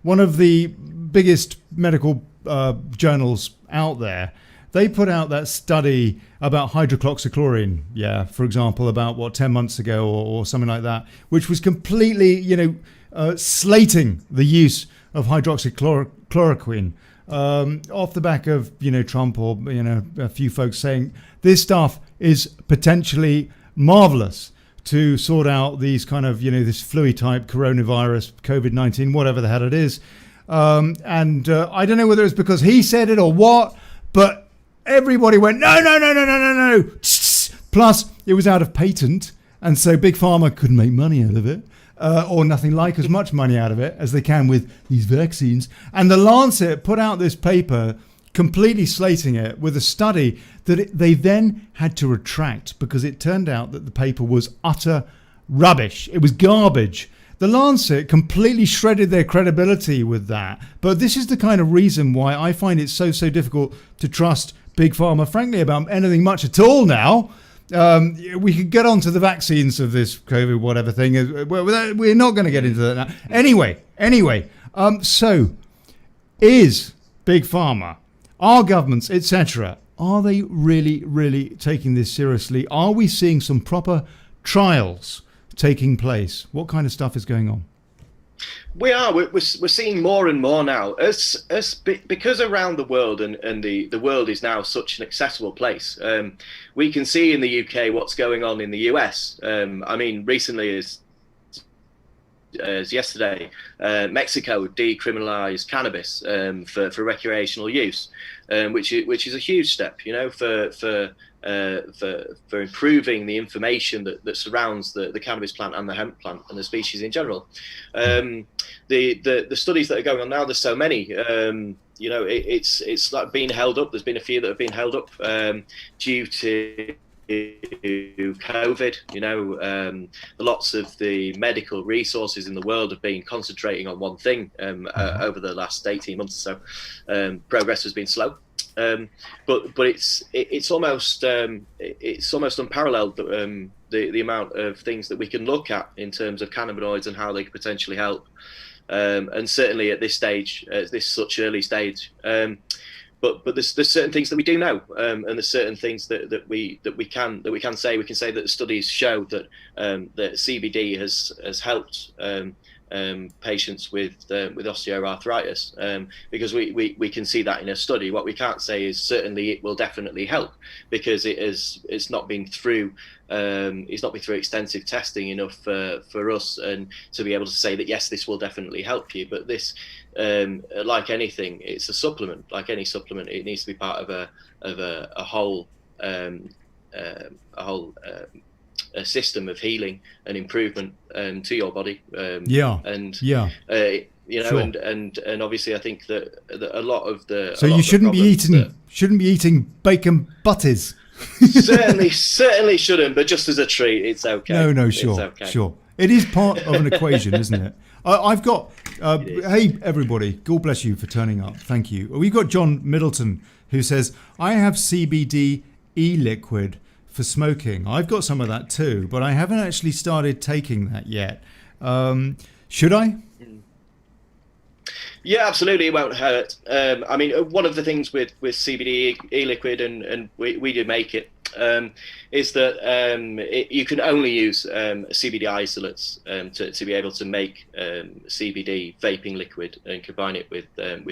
one of the biggest medical journals out there, they put out that study about hydroxychloroquine, for example, about 10 months ago or something like that, which was completely, slating the use of hydroxychloroquine. Off the back of Trump or a few folks saying this stuff is potentially marvelous. to sort out these kind of, this flu type coronavirus, COVID-19, whatever the hell it is. And I don't know whether it's because he said it or what, but everybody went, no. Plus, it was out of patent. And so Big Pharma couldn't make money out of it, or nothing like as much money out of it as they can with these vaccines. And the Lancet put out this paper completely slating it with a study that they then had to retract because it turned out that the paper was utter rubbish. It was garbage. The Lancet completely shredded their credibility with that. But this is the kind of reason why I find it so difficult to trust Big Pharma, frankly, about anything much at all now. We could get on to the vaccines of this COVID whatever thing. We're not going to get into that now. Anyway, so is Big Pharma, our governments, etc., are they really taking this seriously? Are we seeing some proper trials taking place? What kind of stuff is going on? We are. We're seeing more and more now, because around the world and the world is now such an accessible place. We can see in the UK what's going on in the US. I mean, recently as yesterday, Mexico decriminalized cannabis for recreational use, which is a huge step, for improving the information that surrounds the cannabis plant and the hemp plant and the species in general. The studies that are going on now, there's so many. It's like being held up. There's been a few that have been held up due to COVID. Lots of the medical resources in the world have been concentrating on one thing over the last 18 months or so. Progress has been slow. But it's almost unparalleled, the amount of things that we can look at in terms of cannabinoids and how they could potentially help, and certainly at this stage, at this such early stage. But there's certain things that we do know, and there's certain things that we can say. We can say that the studies show that that CBD has helped patients with osteoarthritis, because we can see that in a study. What we can't say is certainly it will definitely help, because it's not been through extensive testing enough for us and to be able to say that yes, this will definitely help you. But this, like anything, it's a supplement. Like any supplement, it needs to be part of a whole a system of healing and improvement to your body. Sure. And obviously I think that a lot of the you shouldn't be eating bacon butties. certainly shouldn't, but just as a treat, it's okay. No, sure. It is part of an equation, isn't it? I've got hey everybody, God bless you for turning up. Thank you. We've got John Middleton who says, I have CBD e-liquid for smoking. I've got some of that too, but I haven't actually started taking that yet. Should I? Yeah, absolutely. It won't hurt. I mean, one of the things with CBD e-liquid, and we do make it, is that you can only use CBD isolates to be able to make CBD vaping liquid and combine it with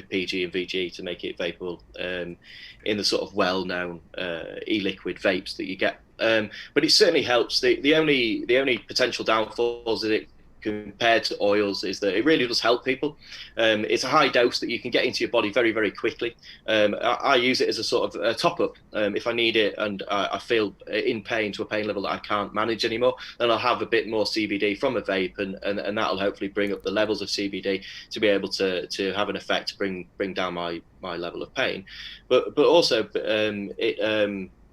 PG and VG to make it vapable in the sort of well-known e-liquid vapes that you get. But it certainly helps. The only potential downfalls that it compared to oils is that it really does help people. It's a high dose that you can get into your body very, very quickly. I use it as a sort of a top-up. If I need it and I feel in pain to a pain level that I can't manage anymore, then I'll have a bit more CBD from a vape, and that'll hopefully bring up the levels of CBD to be able to have an effect to bring down my level of pain. But also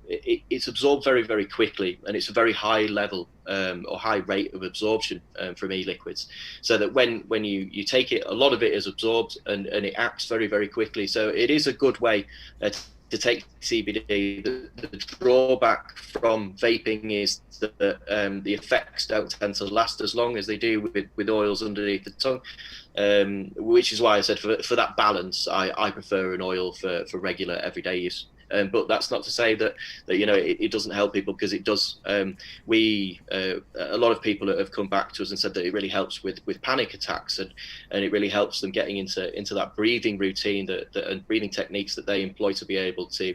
it's absorbed very, very quickly, and it's a very high level or high rate of absorption from e-liquids, so that when you take it, a lot of it is absorbed and it acts very, very quickly. So it is a good way to take CBD. The drawback from vaping is that the effects don't tend to last as long as they do with oils underneath the tongue, which is why I said for that balance, I prefer an oil for regular everyday use. But that's not to say that it doesn't help people, because it does. A lot of people have come back to us and said that it really helps with panic attacks, and it really helps them getting into that breathing routine and breathing techniques that they employ to be able to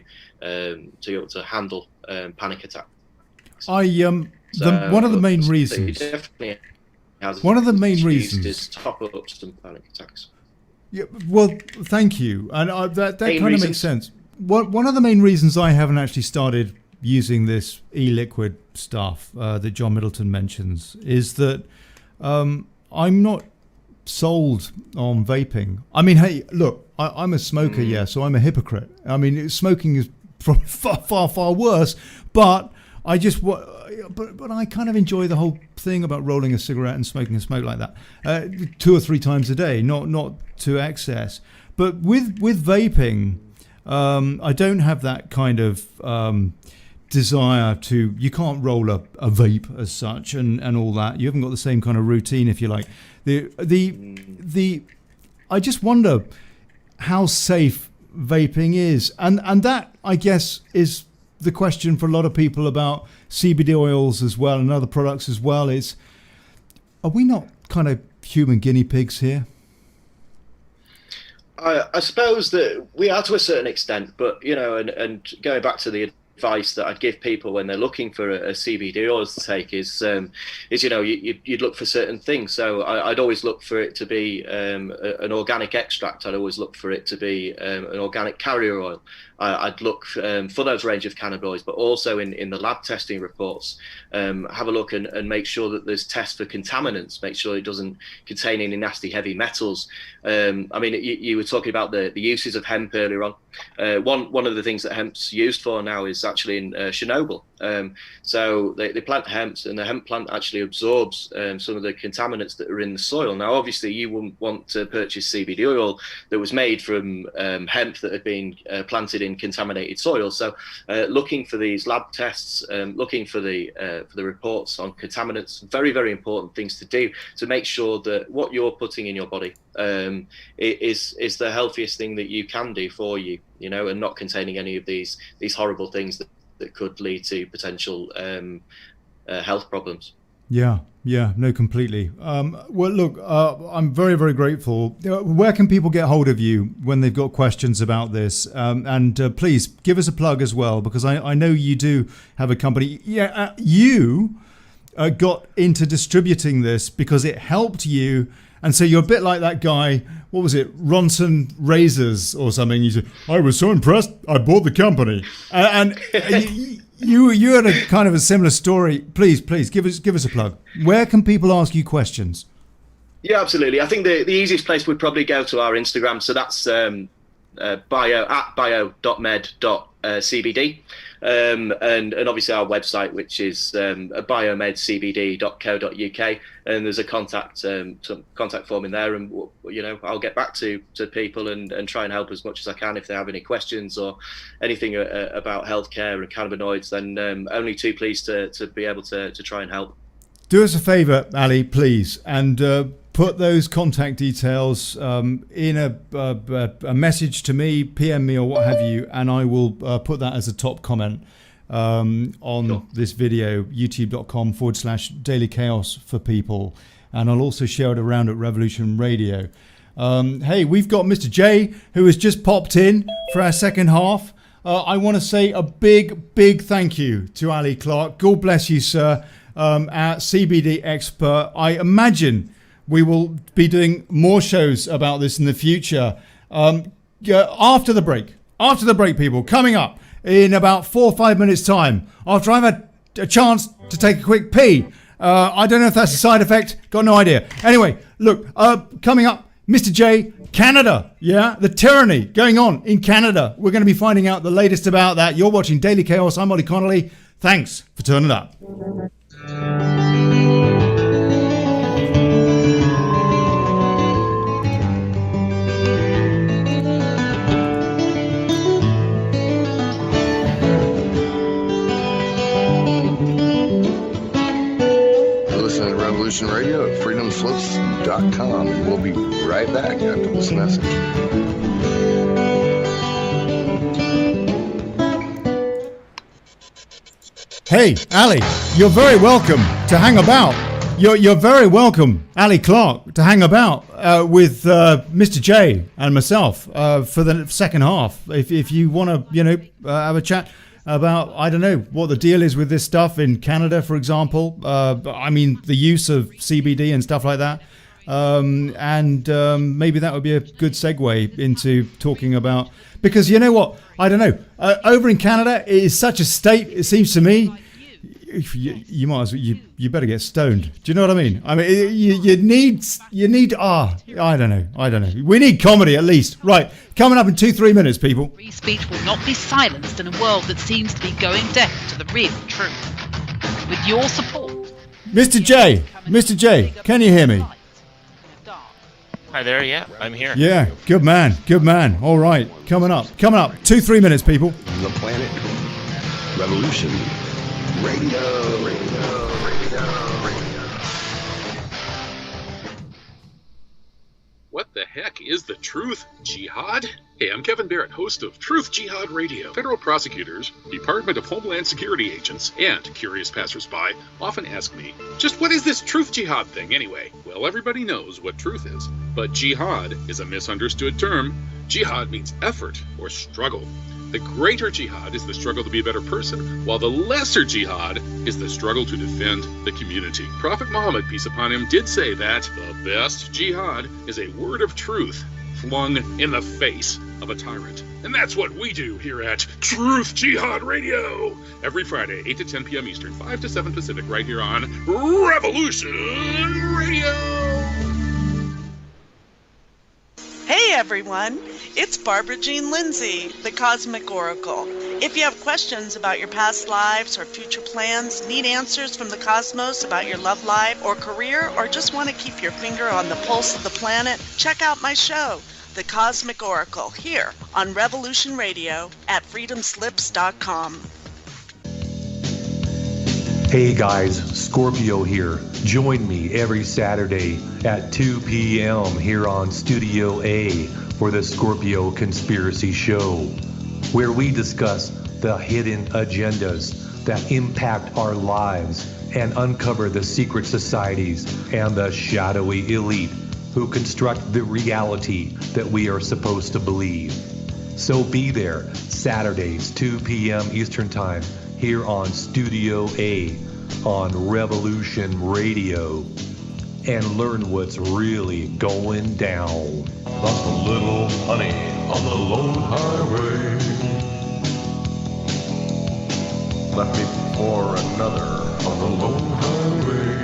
handle panic attacks. So, one of the main it reasons. definitely has One of the main used reasons. is top up some panic attacks. Yeah, well, thank you, and that Main kind of makes reasons. sense. One of the main reasons I haven't actually started using this e-liquid stuff that John Middleton mentions is that I'm not sold on vaping. I mean, hey, look, I'm a smoker, yeah, so I'm a hypocrite. I mean, smoking is far worse, but I just but I kind of enjoy the whole thing about rolling a cigarette and smoking a smoke like that 2 or 3 times a day, not to excess. But with vaping, I don't have that kind of desire to. You can't roll a vape as such and all that. You haven't got the same kind of routine, if you like. I just wonder how safe vaping is, and that, I guess, is the question for a lot of people about CBD oils as well and other products as well. Is, are we not kind of human guinea pigs here? I suppose that we are to a certain extent, but and going back to the advice that I'd give people when they're looking for a CBD oil to take is you'd look for certain things. So I'd always look for it to be an organic extract. I'd always look for it to be an organic carrier oil. I'd look for those range of cannabinoids, but also in the lab testing reports, have a look and make sure that there's tests for contaminants, make sure it doesn't contain any nasty heavy metals. I mean, you were talking about the uses of hemp earlier on. One of the things that hemp's used for now is actually in Chernobyl. So they plant hemp, and the hemp plant actually absorbs some of the contaminants that are in the soil. Now, obviously, you wouldn't want to purchase CBD oil that was made from hemp that had been planted in contaminated soil. So looking for these lab tests, looking for the reports on contaminants, very, very important things to do to make sure that what you're putting in your body is the healthiest thing that you can do for you, and not containing any of these horrible things that could lead to potential health problems. Yeah, no, completely. Well, look, I'm very, very grateful. Where can people get hold of you when they've got questions about this? And please give us a plug as well, because I know you do have a company. Yeah, you got into distributing this because it helped you. And so you're a bit like that guy, what was it, Ronson Razors or something. You said, I was so impressed, I bought the company. And you had a kind of a similar story. Please give us a plug. Where can people ask you questions? Yeah, absolutely. I think the easiest place would probably go to our Instagram. So that's bio.med.cbd. And obviously our website, which is biomedcbd.co.uk, and there's a contact form in there, and I'll get back to people and try and help as much as I can if they have any questions or anything about healthcare and cannabinoids. Then only too pleased to be able to try and help. Do us a favour, Ali, please, and put those contact details in a message to me, PM me or what have you, and I will put that as a top comment on this video, youtube.com/Daily Chaos for people. And I'll also share it around at Revolution Radio. Hey, we've got Mr. J, who has just popped in for our second half. I want to say a big thank you to Ally Clarke. God bless you, sir. Our CBD expert. I imagine we will be doing more shows about this in the future. After the break, people, coming up in about 4 or 5 minutes time, after I've had a chance to take a quick pee. I don't know if that's a side effect, got no idea. Anyway, look, coming up, Mr. J, Canada, yeah, the tyranny going on in Canada. We're going to be finding out the latest about that. You're watching Daily Chaos. I'm Olly Connelly. Thanks for turning up. Listen to Revolution Radio at freedomslips.com. We'll be right back after this message. Hey, Ally, you're very welcome to hang about. You're very welcome, Ally Clarke, to hang about with Mr. J and myself for the second half. If you want to, have a chat. about, I don't know, what the deal is with this stuff in Canada, for example. I mean, the use of CBD and stuff like that. Maybe that would be a good segue into talking about, because you know what? I don't know. Over in Canada, it is such a state, it seems to me, you might as well, you better get stoned. Do you know what I mean? I mean, you need, I don't know. We need comedy at least. Right, coming up in 2-3 minutes, people. Free speech will not be silenced in a world that seems to be going deaf to the real truth. With your support, Mr. J, can you hear me? Hi there, yeah, I'm here. Yeah, good man. All right, coming up. 2-3 minutes, people. The Planet Revolution Radio. What the heck is the truth, Jihad? Hey, I'm Kevin Barrett, host of Truth Jihad Radio. Federal prosecutors, Department of Homeland Security agents, and curious passersby often ask me, just what is this truth jihad thing anyway? Well, everybody knows what truth is, but jihad is a misunderstood term. Jihad means effort or struggle. The greater jihad is the struggle to be a better person, while the lesser jihad is the struggle to defend the community. Prophet Muhammad, peace upon him, did say that the best jihad is a word of truth flung in the face of a tyrant. And that's what we do here at Truth Jihad Radio. Every Friday, 8 to 10 p.m. Eastern, 5 to 7 Pacific, right here on Revolution Radio. Hey everyone, it's Barbara Jean Lindsay, the Cosmic Oracle. If you have questions about your past lives or future plans, need answers from the cosmos about your love life or career, or just want to keep your finger on the pulse of the planet, check out my show, The Cosmic Oracle, here on Revolution Radio at freedomslips.com. Hey guys, Scorpio here. Join me every Saturday at 2 p.m. here on Studio A for the Scorpio Conspiracy Show, where we discuss the hidden agendas that impact our lives and uncover the secret societies and the shadowy elite who construct the reality that we are supposed to believe. So be there Saturdays, 2 p.m. Eastern Time, here on Studio A on Revolution Radio, and learn what's really going down. Lost a little honey on the lone highway, left me for another on the lone highway.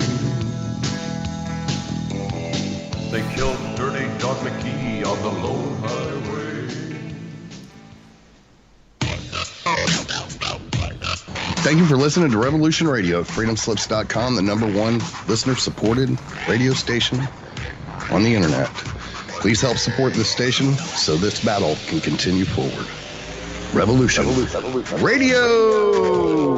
They killed Dirty Dog McGee on the lone highway. Thank you for listening to Revolution Radio at freedomslips.com, the #1 listener-supported radio station on the internet. Please help support this station so this battle can continue forward. Revolution Radio!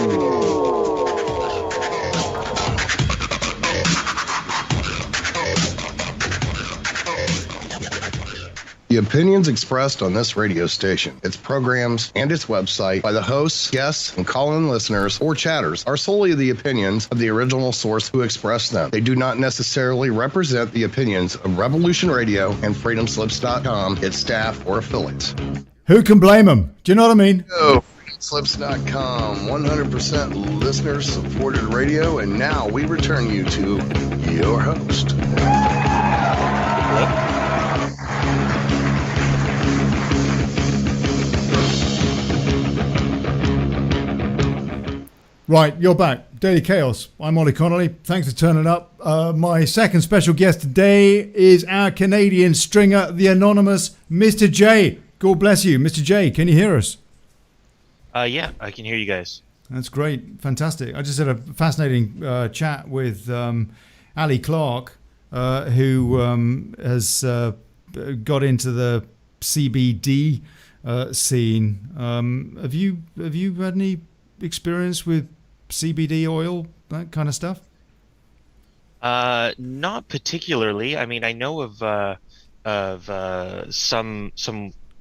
The opinions expressed on this radio station, its programs, and its website by the hosts, guests, and call-in listeners or chatters are solely the opinions of the original source who expressed them. They do not necessarily represent the opinions of Revolution Radio and freedomslips.com, its staff, or affiliates. Who can blame them? Do you know what I mean? freedomslips.com, 100% listener-supported radio, and now we return you to your host. Right, you're back. Daily Chaos. I'm Olly Connelly. Thanks for turning up. My second special guest today is our Canadian stringer, the anonymous Mr. J. God bless you. Mr. J, can you hear us? Yeah, I can hear you guys. That's great. Fantastic. I just had a fascinating chat with Ally Clarke, who has got into the CBD scene. Have you had any experience with CBD oil, that kind of stuff? Not particularly. I mean, I know of some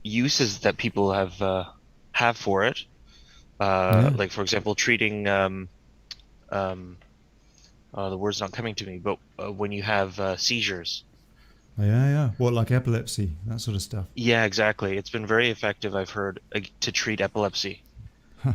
uses that people have for it. Like, for example, treating the word's not coming to me, but when you have seizures. Yeah. What, like epilepsy, that sort of stuff? Yeah, exactly. It's been very effective, I've heard, to treat epilepsy. Huh.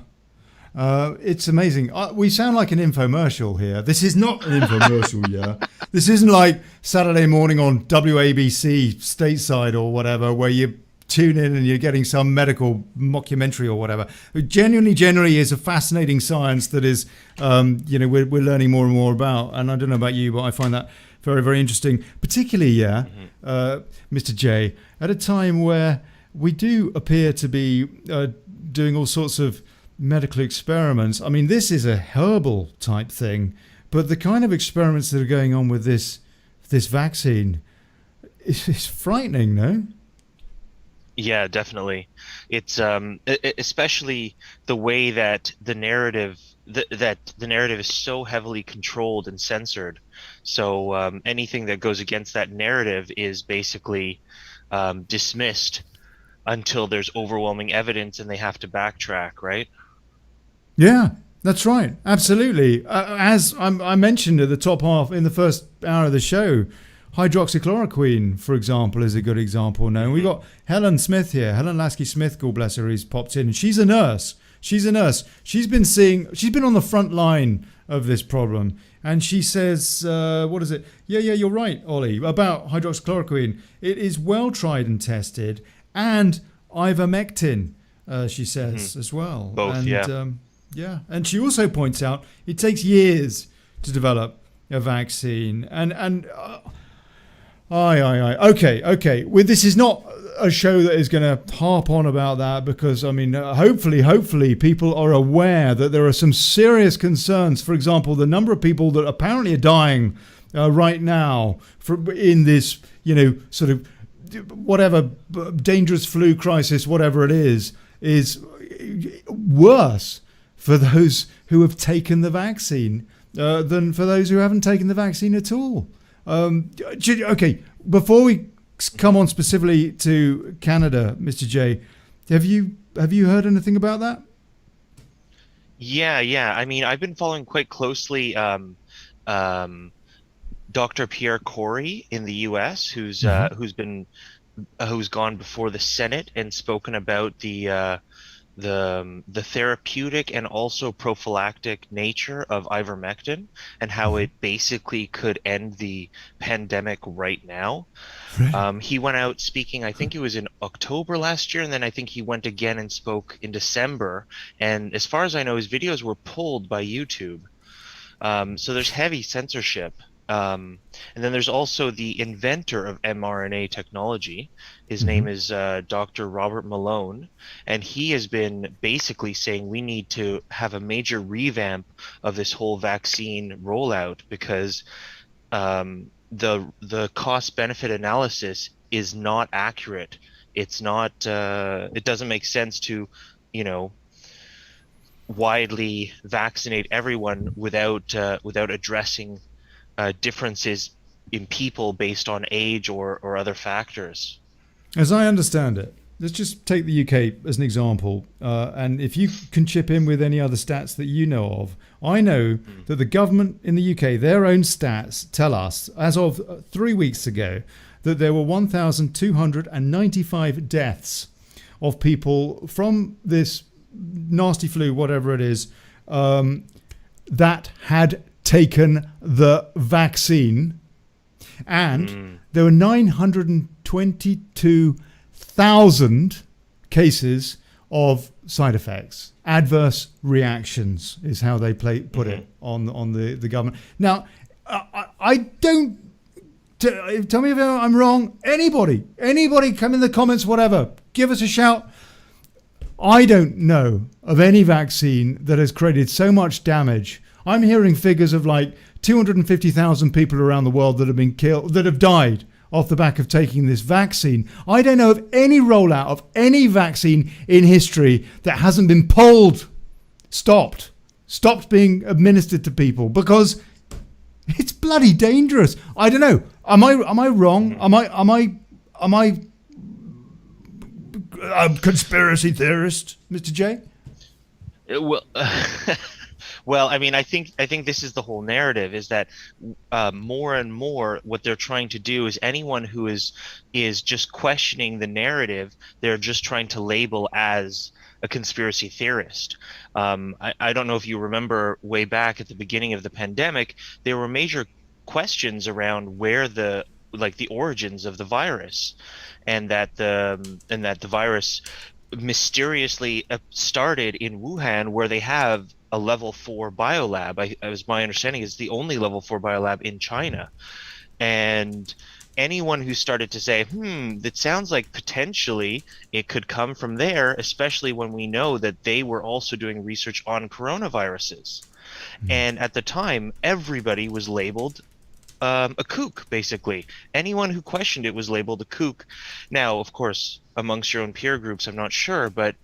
It's amazing. We sound like an infomercial here. This is not an infomercial, yeah. This isn't like Saturday morning on WABC stateside or whatever, where you tune in and you're getting some medical mockumentary or whatever. It genuinely is a fascinating science that is, we're learning more and more about. And I don't know about you, but I find that very, very interesting, particularly, Mr. J, at a time where we do appear to be doing all sorts of medical experiments. I mean, this is a herbal type thing, but the kind of experiments that are going on with this vaccine is frightening, no? Yeah, definitely. It's especially the way that the narrative is so heavily controlled and censored. So anything that goes against that narrative is basically dismissed until there's overwhelming evidence and they have to backtrack, right? Yeah, that's right. Absolutely. As I mentioned at the top half in the first hour of the show, hydroxychloroquine, for example, is a good example now. We've got Helen Smith here, Helen Lasky-Smith, God bless her, who's popped in. She's a nurse. She's been on the front line of this problem. And she says, what is it? Yeah, you're right, Ollie, about hydroxychloroquine. It is well tried and tested. And ivermectin, she says, as well. Both, yeah. And she also points out it takes years to develop a vaccine. Okay. Well, this is not a show that is going to harp on about that because, I mean, hopefully people are aware that there are some serious concerns. For example, the number of people that apparently are dying right now in this, sort of whatever dangerous flu crisis, whatever it is worse for those who have taken the vaccine than for those who haven't taken the vaccine at all. Okay, before we come on specifically to Canada, Mr. J, have you heard anything about that? Yeah. I mean, I've been following quite closely Dr. Pierre Corey in the U.S., who's gone before the Senate and spoken about the therapeutic and also prophylactic nature of ivermectin and how it basically could end the pandemic right now. Right. He went out speaking, I think it was in October last year, and then I think he went again and spoke in December. And as far as I know, his videos were pulled by YouTube. So there's heavy censorship. And then there's also the inventor of mRNA technology. His name is Dr. Robert Malone, and he has been basically saying we need to have a major revamp of this whole vaccine rollout because the cost-benefit analysis is not accurate. It's not. It doesn't make sense to, widely vaccinate everyone without addressing differences in people based on age or other factors. As I understand it, let's just take the UK as an example, and if you can chip in with any other stats that you know of. I know that the government in the UK, their own stats tell us, as of 3 weeks ago, that there were 1,295 deaths of people from this nasty flu, whatever it is, that had taken the vaccine, and there were 922,000 cases of side effects, adverse reactions is how they put it on the government. Now, I don't tell me if I'm wrong. Anybody come in the comments, whatever, give us a shout. I don't know of any vaccine that has created so much damage. I'm hearing figures of like 250,000 people around the world that have been killed, that have died off the back of taking this vaccine. I don't know of any rollout of any vaccine in history that hasn't been stopped being administered to people because it's bloody dangerous. I don't know. Am I wrong? Am I a conspiracy theorist, Mr. J? Well, I mean, I think this is the whole narrative, is that more and more what they're trying to do is anyone who is just questioning the narrative, they're just trying to label as a conspiracy theorist. I don't know if you remember way back at the beginning of the pandemic, there were major questions around where the origins of the virus, and that the virus mysteriously started in Wuhan, where they have a level 4 biolab. As my understanding is the only level 4 biolab in China. And anyone who started to say, that sounds like potentially it could come from there, especially when we know that they were also doing research on coronaviruses. And at the time, everybody was labeled a kook, basically. Anyone who questioned it was labeled a kook. Now, of course, amongst your own peer groups, I'm not sure, but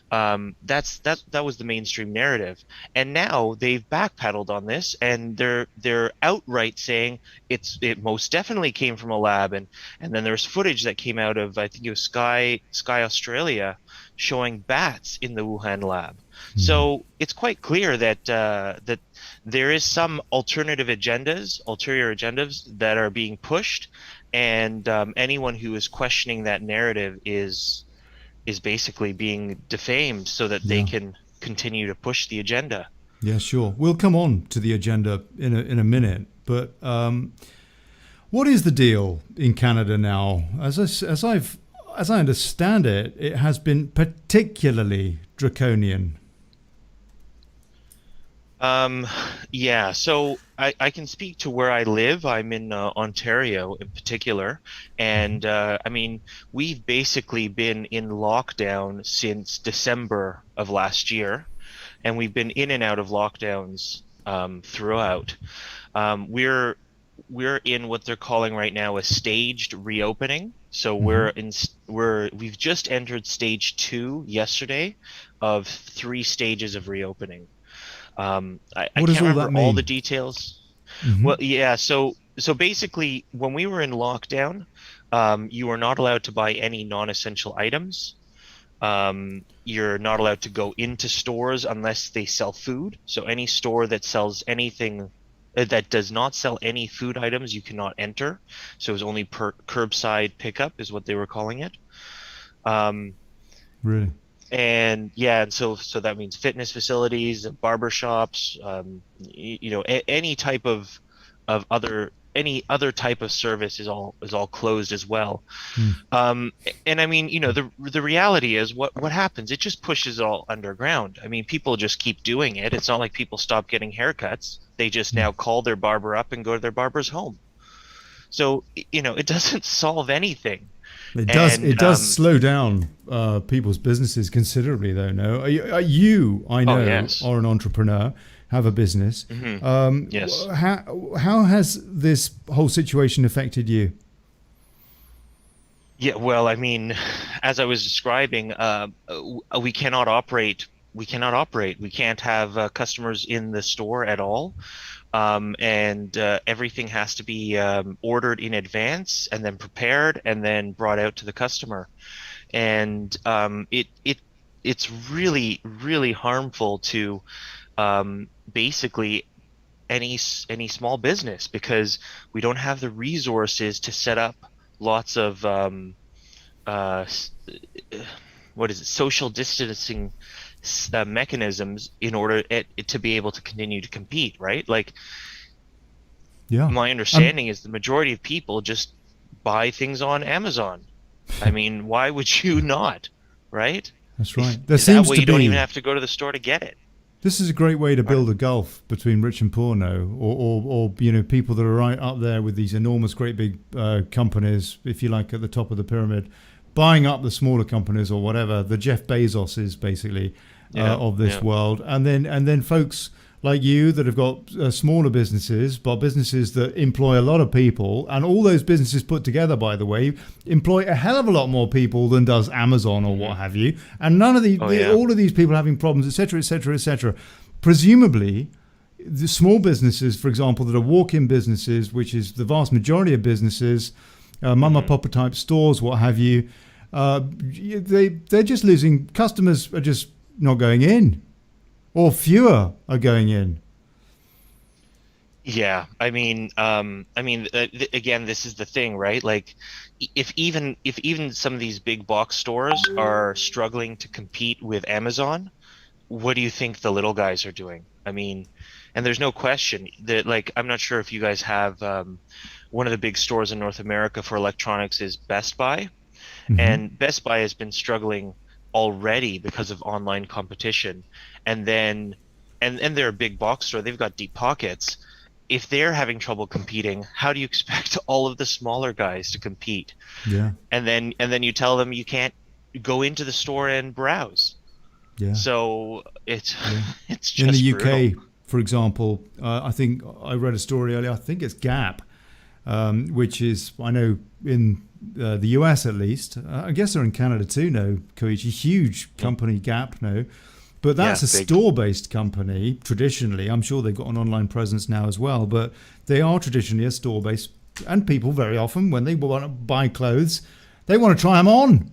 that was the mainstream narrative. And now they've backpedaled on this, and they're outright saying it most definitely came from a lab. And then there's footage that came out of, I think it was Sky Australia, showing bats in the Wuhan lab. So it's quite clear that that there is some ulterior agendas that are being pushed, and anyone who is questioning that narrative is basically being defamed so that they can continue to push the agenda. Yeah, sure. We'll come on to the agenda in a minute, but what is the deal in Canada now? As I understand it, it has been particularly draconian. Yeah, so I can speak to where I live. I'm in Ontario in particular. And I mean, we've basically been in lockdown since December of last year. And we've been in and out of lockdowns throughout. We're in what they're calling right now a staged reopening. So we've just entered stage 2 yesterday of 3 stages of reopening. I can't remember all the details. Well, yeah. So basically, when we were in lockdown, you were not allowed to buy any non-essential items. You're not allowed to go into stores unless they sell food. So any store that sells anything that does not sell any food items, you cannot enter. So it was only curbside pickup is what they were calling it. Really? And yeah, and so that means fitness facilities, barber shops, any type of any other type of service is all closed as well. And I mean, the reality is what happens, it just pushes it all underground. I mean, people just keep doing it. It's not like people stop getting haircuts. They just now call their barber up and go to their barber's home. So, it doesn't solve anything. It does slow down people's businesses considerably, though. No, you I know, are an entrepreneur, have a business. Yes. How has this whole situation affected you? Yeah, well, I mean, as I was describing, we cannot operate. We can't have customers in the store at all. And everything has to be ordered in advance and then prepared and then brought out to the customer. And it's really, really harmful to basically any small business, because we don't have the resources to set up lots of social distancing mechanisms in order to be able to continue to compete, right? Like, my understanding is the majority of people just buy things on Amazon. I mean, why would you not, right? That's right. That way you don't even have to go to the store to get it. This is a great way to build a gulf between rich and poor, or people that are right up there with these enormous, great big companies, if you like, at the top of the pyramid, buying up the smaller companies or whatever. The Jeff Bezos is basically of this world, and then folks like you that have got smaller businesses, but businesses that employ a lot of people, and all those businesses put together, by the way, employ a hell of a lot more people than does Amazon or what have you. And none of all of these people having problems, etc., etc., etc. Presumably, the small businesses, for example, that are walk-in businesses, which is the vast majority of businesses, mama papa type stores, what have you, they're just losing customers. Are just not going in, or fewer are going in. Yeah, again, this is the thing, right? Like, if even some of these big box stores are struggling to compete with Amazon, what do you think the little guys are doing? I mean, and there's no question that, like, I'm not sure if you guys have one of the big stores in North America for electronics is Best Buy, Hmm. and Best Buy has been struggling already because of online competition, and then and they're a big box store, they've got deep pockets. If they're having trouble competing, how do you expect all of the smaller guys to compete? Yeah, And then you tell them you can't go into the store and browse. yeah, So it's yeah. it's In the just brutal. UK, for example, I think I read a story earlier. I think it's Gap, which is, I know, in the US at least. I guess they're in Canada too now, Koichi. Huge company, Gap now. But Yeah, that's a big. store-based company traditionally. I'm sure they've got an online presence now as well, but they are traditionally a store-based. And people very often, when they want to buy clothes, they want to try them on.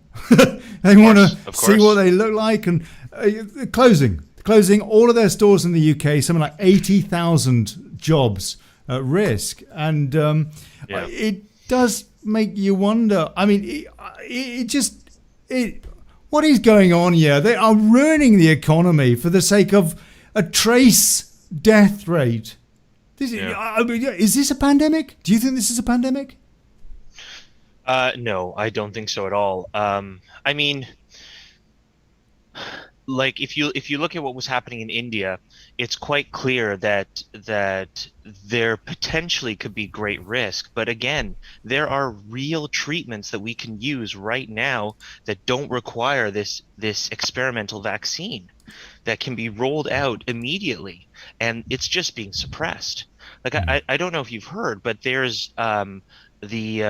They want to Of see what course. they look like. And closing all of their stores in the UK, something like 80,000 jobs at risk. And Yeah. it does make you wonder. I mean, what is going on here? They are ruining the economy for the sake of a trace death rate. Yeah. Is this a pandemic? Do you think this is a pandemic? No, I don't think so at all. I mean, like, if you look at what was happening in India, it's quite clear that there potentially could be great risk. But again, there are real treatments that we can use right now that don't require this experimental vaccine that can be rolled out immediately, and it's just being suppressed. Like, I don't know if you've heard, but there's the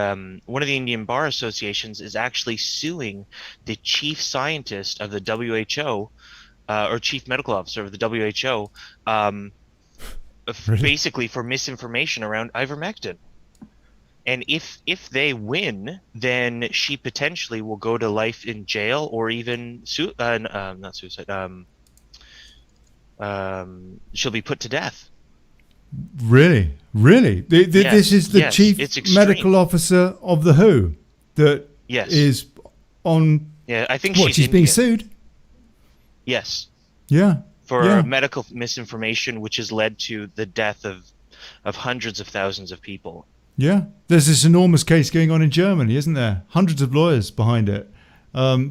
one of the Indian bar associations is actually suing the chief scientist of the WHO, or chief medical officer of the WHO, Really? basically for misinformation around ivermectin. And if they win, then she potentially will go to life in jail, or even not suicide. She'll be put to death. Really? Really? This Yes, is the yes, chief it's extreme. medical officer of the WHO that Yes. is on. Yeah, I think What? she's She's being Indian. sued? Yes, Yeah. for Yeah. medical misinformation, which has led to the death of hundreds of thousands of people. Yeah. There's this enormous case going on in Germany, isn't there? Hundreds of lawyers behind it,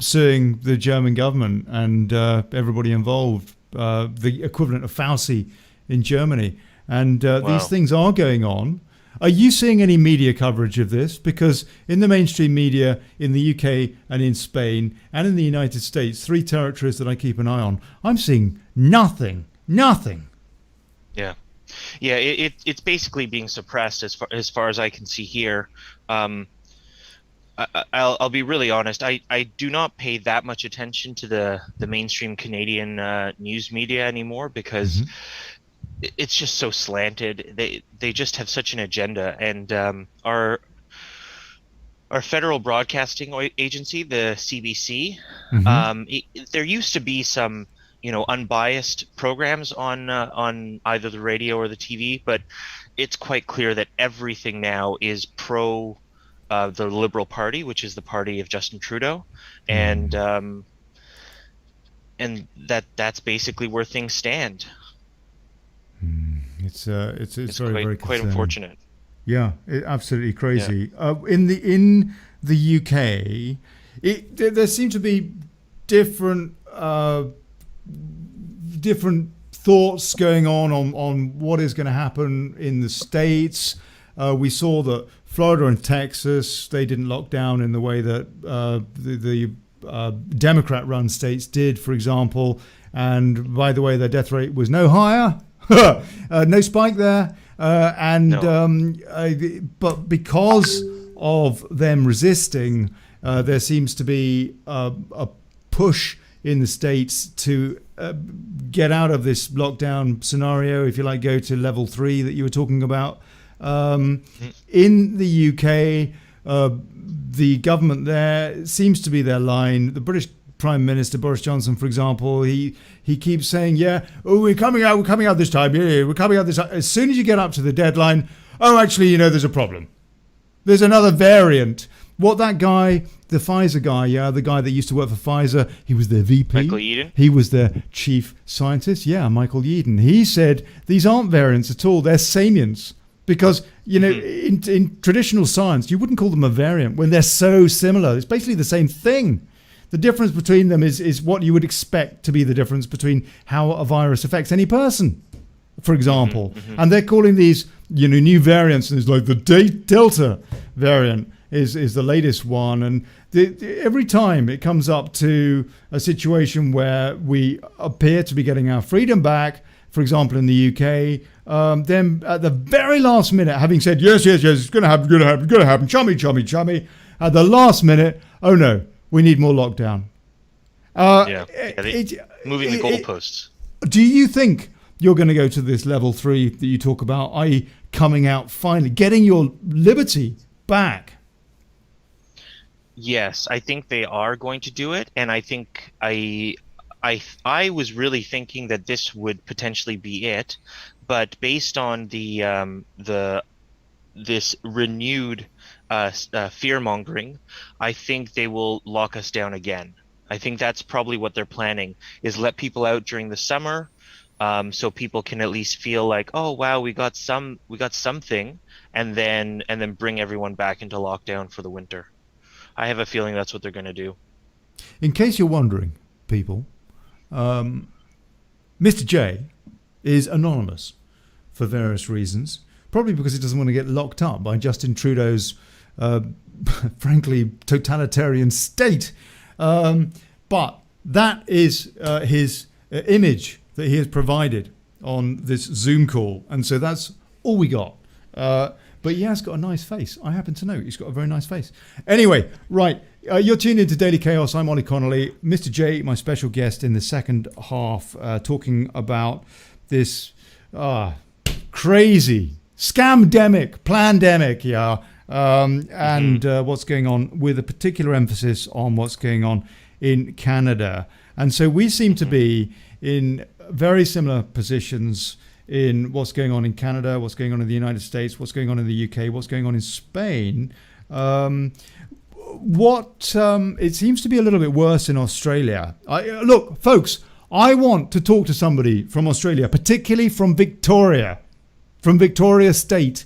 suing the German government and everybody involved, the equivalent of Fauci in Germany. And these Wow. things are going on. Are you seeing any media coverage of this? Because in the mainstream media in the UK and in Spain and in the United States, three territories that I keep an eye on, I'm seeing nothing. Nothing. Yeah, yeah. It's basically being suppressed as far as I can see here. I'll be really honest. I do not pay that much attention to the mainstream Canadian news media anymore, because it's just so slanted. They just have such an agenda, and our federal broadcasting agency, the CBC, there used to be some, unbiased programs on either the radio or the TV, but it's quite clear that everything now is pro the Liberal Party, which is the party of Justin Trudeau, and that's basically where things stand. It's It's very, very quite concerning. unfortunate. Yeah, absolutely crazy. In the UK, there seem to be different different thoughts going on what is going to happen in the States. We saw that Florida and Texas, they didn't lock down in the way that the Democrat-run states did, for example. And by the way, their death rate was no higher, no spike there. But because of them resisting, there seems to be a push in the States to get out of this lockdown scenario, if you like, go to level 3 that you were talking about. In the UK, the government there seems to be their line. The British Prime Minister Boris Johnson, for example, he keeps saying, we're coming out this time, we're coming out this time. As soon as you get up to the deadline, actually, there's a problem. There's another variant. What that guy, the Pfizer guy, the guy that used to work for Pfizer, he was their VP. Michael Yeadon? He was their chief scientist. Yeah, Michael Yeadon. He said these aren't variants at all. They're samians. Because, in traditional science, you wouldn't call them a variant when they're so similar. It's basically the same thing. The difference between them is what you would expect to be the difference between how a virus affects any person, for example. And they're calling these, new variants. And it's like the Delta variant is the latest one. And every time it comes up to a situation where we appear to be getting our freedom back, for example, in the UK, then at the very last minute, having said, yes, it's going to happen, chummy, at the last minute, oh no, we need more lockdown. Moving the goalposts. Do you think you're going to go to this level 3 that you talk about, i.e. coming out finally, getting your liberty back? Yes, I think they are going to do it, and I think I was really thinking that this would potentially be it, but based on this renewed fear mongering, I think they will lock us down again. I think that's probably what they're planning, is let people out during the summer, so people can at least feel like, oh wow, we got something, and then bring everyone back into lockdown for the winter. I have a feeling that's what they're going to do. In case you're wondering, people, Mr. J is anonymous for various reasons, probably because he doesn't want to get locked up by Justin Trudeau's, frankly, totalitarian state. But that is his image that he has provided on this Zoom call. And so that's all we got. But he has got a nice face. I happen to know he's got a very nice face. Anyway, right. You're tuned into Daily Chaos. I'm Olly Connelly. Mr. J, my special guest in the second half, talking about this crazy, scamdemic, plandemic, and what's going on, with a particular emphasis on what's going on in Canada. And so we seem to be in very similar positions in what's going on in Canada, what's going on in the United States, what's going on in the UK, what's going on in Spain. It seems to be a little bit worse in Australia. Look, folks, I want to talk to somebody from Australia, particularly from Victoria State,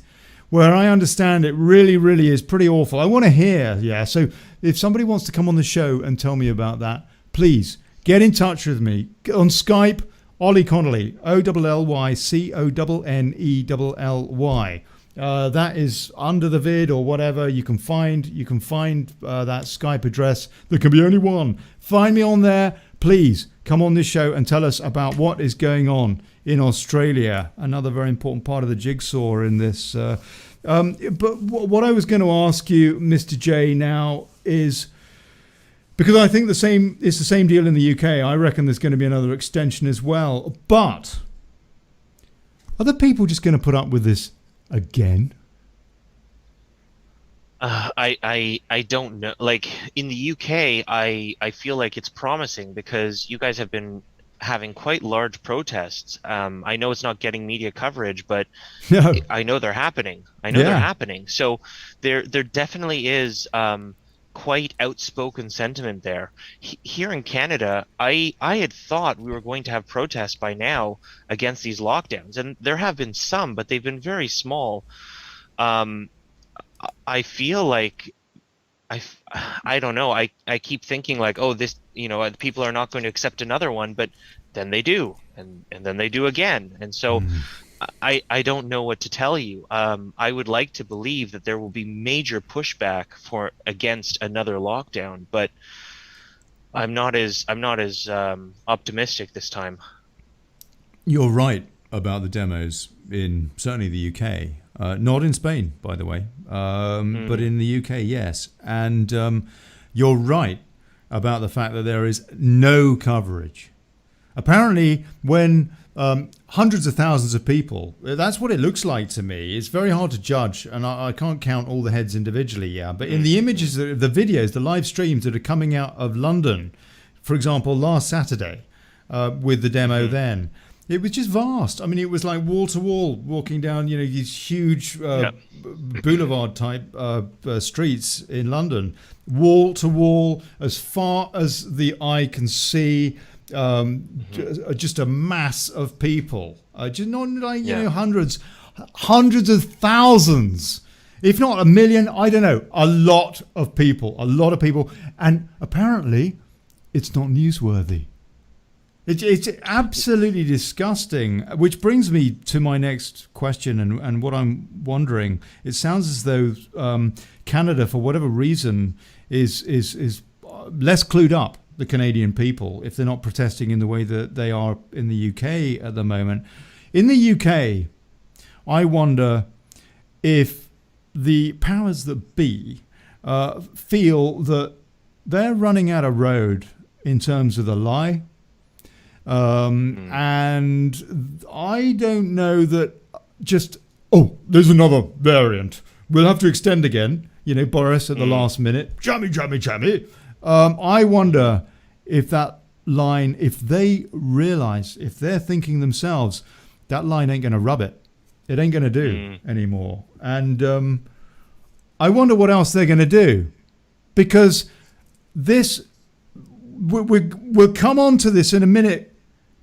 where I understand it really, really is pretty awful. I want to hear, so if somebody wants to come on the show and tell me about that, please get in touch with me on Skype. Olly Connelly, OLLY, that is under the vid or whatever. You can find that Skype address. There can be only one. Find me on there. Please come on this show and tell us about what is going on in Australia. Another very important part of the jigsaw in this. But what I was going to ask you, Mr. J, now is, because I think it's the same deal in the UK. I reckon there's going to be another extension as well. But are the people just going to put up with this again? I don't know. Like in the UK, I feel like it's promising because you guys have been having quite large protests. I know it's not getting media coverage, but no. I know they're happening. They're happening. So there definitely is quite outspoken sentiment there. Here in Canada, I had thought we were going to have protests by now against these lockdowns, and there have been some, but they've been very small. I feel like I don't know. I keep thinking like, oh, this, people are not going to accept another one, but then they do, and then they do again, and so. I don't know what to tell you. I would like to believe that there will be major pushback against another lockdown, but I'm not as optimistic this time. You're right about the demos in certainly the UK, not in Spain, by the way, but in the UK, yes. And you're right about the fact that there is no coverage. Apparently, when hundreds of thousands of people, that's what it looks like to me. It's very hard to judge, and I can't count all the heads individually, but in the images, the videos, the live streams that are coming out of London for example, last Saturday with the demo then. It was just vast. I mean, it was like wall to wall, walking down, these huge boulevard type streets in London, wall to wall, as far as the eye can see. Just a mass of people, just not like hundreds of thousands, if not a million. I don't know. A lot of people, and apparently, it's not newsworthy. It's absolutely disgusting, which brings me to my next question and what I'm wondering. It sounds as though Canada, for whatever reason, is less clued up, the Canadian people, if they're not protesting in the way that they are in the UK at the moment. In the UK, I wonder if the powers that be feel that they're running out of road in terms of the lie. And I don't know that there's another variant. We'll have to extend again. Boris at the last minute. Jammy. I wonder if that line, if they realise, if they're thinking themselves, that line ain't going to rub it. It ain't going to do anymore. And I wonder what else they're going to do. Because this, we'll come on to this in a minute,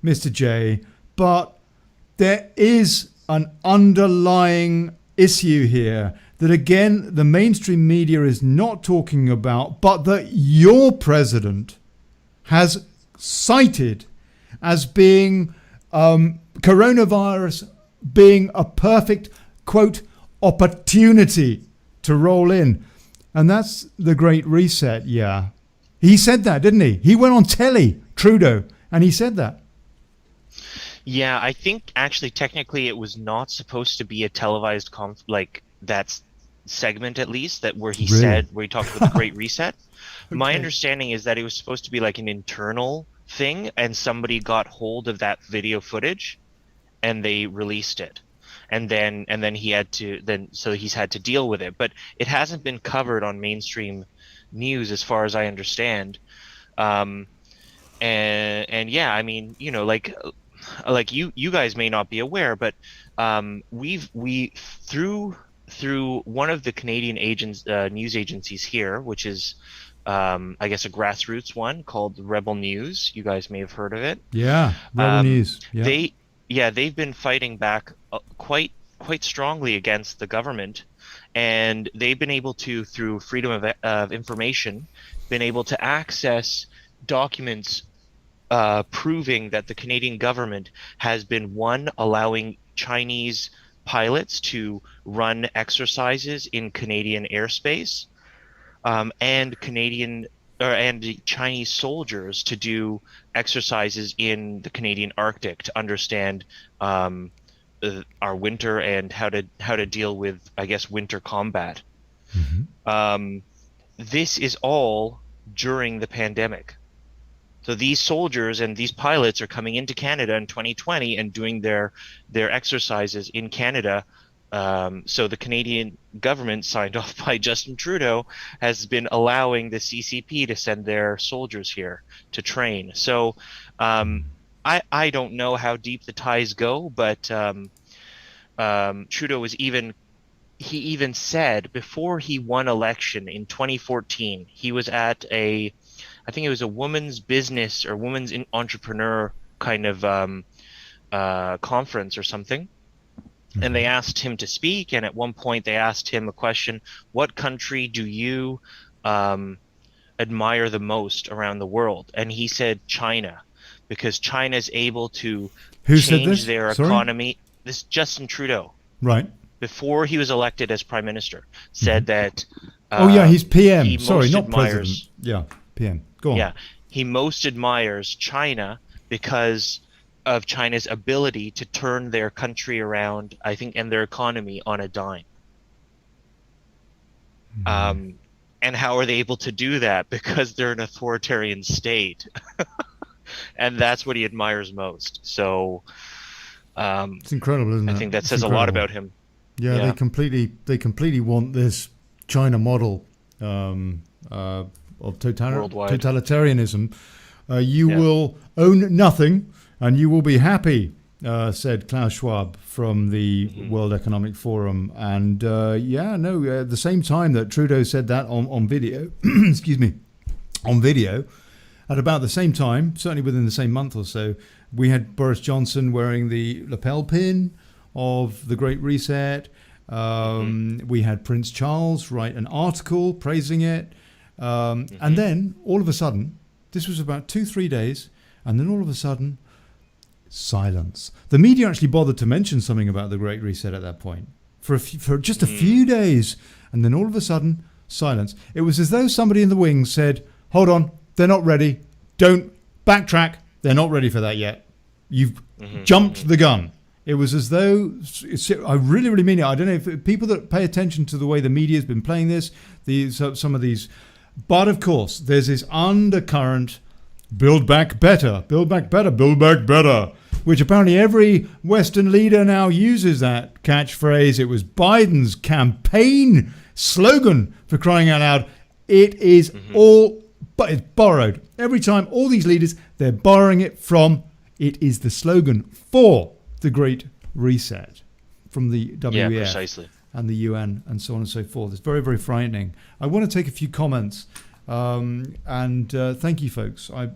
Mr. J, but there is an underlying issue here that, again, the mainstream media is not talking about, but that your president has cited as being coronavirus being a perfect, quote, opportunity to roll in. And that's the Great Reset, yeah. He said that, didn't he? He went on telly, Trudeau, and he said that. Yeah, I think actually technically it was not supposed to be a televised that segment, at least, that where he talked about the Great Reset. Okay. My understanding is that it was supposed to be like an internal thing, and somebody got hold of that video footage and they released it. And then he's had to deal with it. But it hasn't been covered on mainstream news as far as I understand. And yeah, I mean, like you guys may not be aware, but we through one of the Canadian news agencies here, which is I guess a grassroots one called Rebel News. You guys may have heard of it. Yeah, Rebel News. Yeah. They've been fighting back quite strongly against the government, and they've been able to, through freedom of information, been able to access documents proving that the Canadian government has been allowing Chinese pilots to run exercises in Canadian airspace, and Chinese soldiers to do exercises in the Canadian Arctic to understand our winter and how to deal with, I guess, winter combat. Mm-hmm. This is all during the pandemic. So these soldiers and these pilots are coming into Canada in 2020 and doing their exercises in Canada. So the Canadian government, signed off by Justin Trudeau, has been allowing the CCP to send their soldiers here to train. So I don't know how deep the ties go, but Trudeau he even said before he won election in 2014, he was at I think it was a woman's business or woman's entrepreneur kind of conference or something. And they asked him to speak. And at one point they asked him a question: what country do you admire the most around the world? And he said China, because China is able to change their economy. This Justin Trudeau. Right. Before he was elected as prime minister, said that. He's PM. Not president. Yeah, PM. Go on. Yeah, he most admires China because of China's ability to turn their country around, I think, and their economy on a dime. And how are they able to do that? Because they're an authoritarian state. And that's what he admires most. So it's incredible, isn't it? I think that says a lot about him. Yeah, they completely want this China model of totalitarianism. You will own nothing and you will be happy, said Klaus Schwab from the World Economic Forum. And at the same time that Trudeau said that on video, excuse me, on video, at about the same time, certainly within the same month or so, we had Boris Johnson wearing the lapel pin of the Great Reset. We had Prince Charles write an article praising it. And then all of a sudden, this was about 2-3 days, and then all of a sudden, silence. The media actually bothered to mention something about the Great Reset at that point for just a few days, and then all of a sudden, silence. It was as though somebody in the wings said, hold on, they're not ready. Don't backtrack. They're not ready for that yet. You've jumped the gun. It was as though, I really, really mean it. I don't know if people that pay attention to the way the media has been playing this, some of these, but of course, there's this undercurrent, build back better, build back better, build back better, which apparently every Western leader now uses that catchphrase. It was Biden's campaign slogan, for crying out loud. It is all, but it's borrowed. Every time, all these leaders, they're borrowing it from, it is the slogan for the Great Reset from the WEF precisely. And the UN and so on and so forth. It's very, very frightening. I want to take a few comments and thank you, folks. I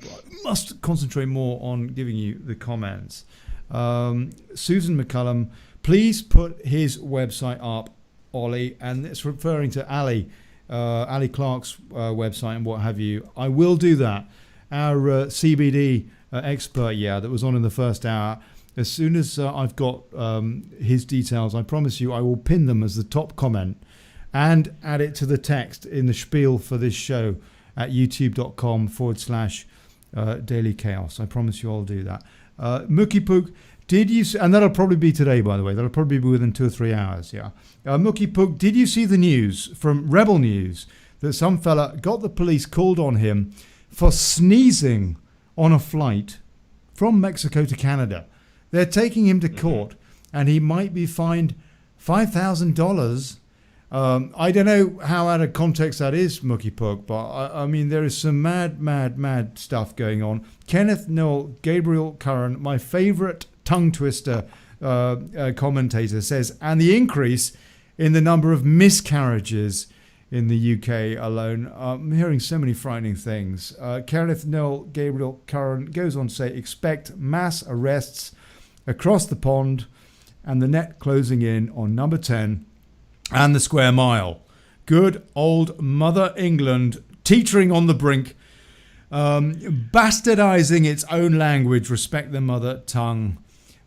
must concentrate more on giving you the comments. Susan McCullum, please put his website up, Ollie, and it's referring to Ally Clarke's website and what have you. I will do that. Our CBD expert, that was on in the first hour. As soon as I've got his details, I promise you I will pin them as the top comment and add it to the text in the spiel for this show at youtube.com/Daily Chaos. I promise you I'll do that. Mookie Pook, did you see, and that'll probably be today, by the way. That'll probably be within 2 or 3 hours, Mookie Pook, did you see the news from Rebel News that some fella got the police called on him for sneezing on a flight from Mexico to Canada? They're taking him to court, and he might be fined $5,000. I don't know how out of context that is, Mookie Pook, but I mean, there is some mad stuff going on. Kenneth Noel, Gabriel Curran, my favourite tongue twister commentator, says, and the increase in the number of miscarriages in the UK alone. I'm hearing so many frightening things. Kenneth Noel, Gabriel Curran goes on to say, expect mass arrests across the pond and the net closing in on number 10 and the square mile. Good old Mother England teetering on the brink, bastardizing its own language. Respect the mother tongue.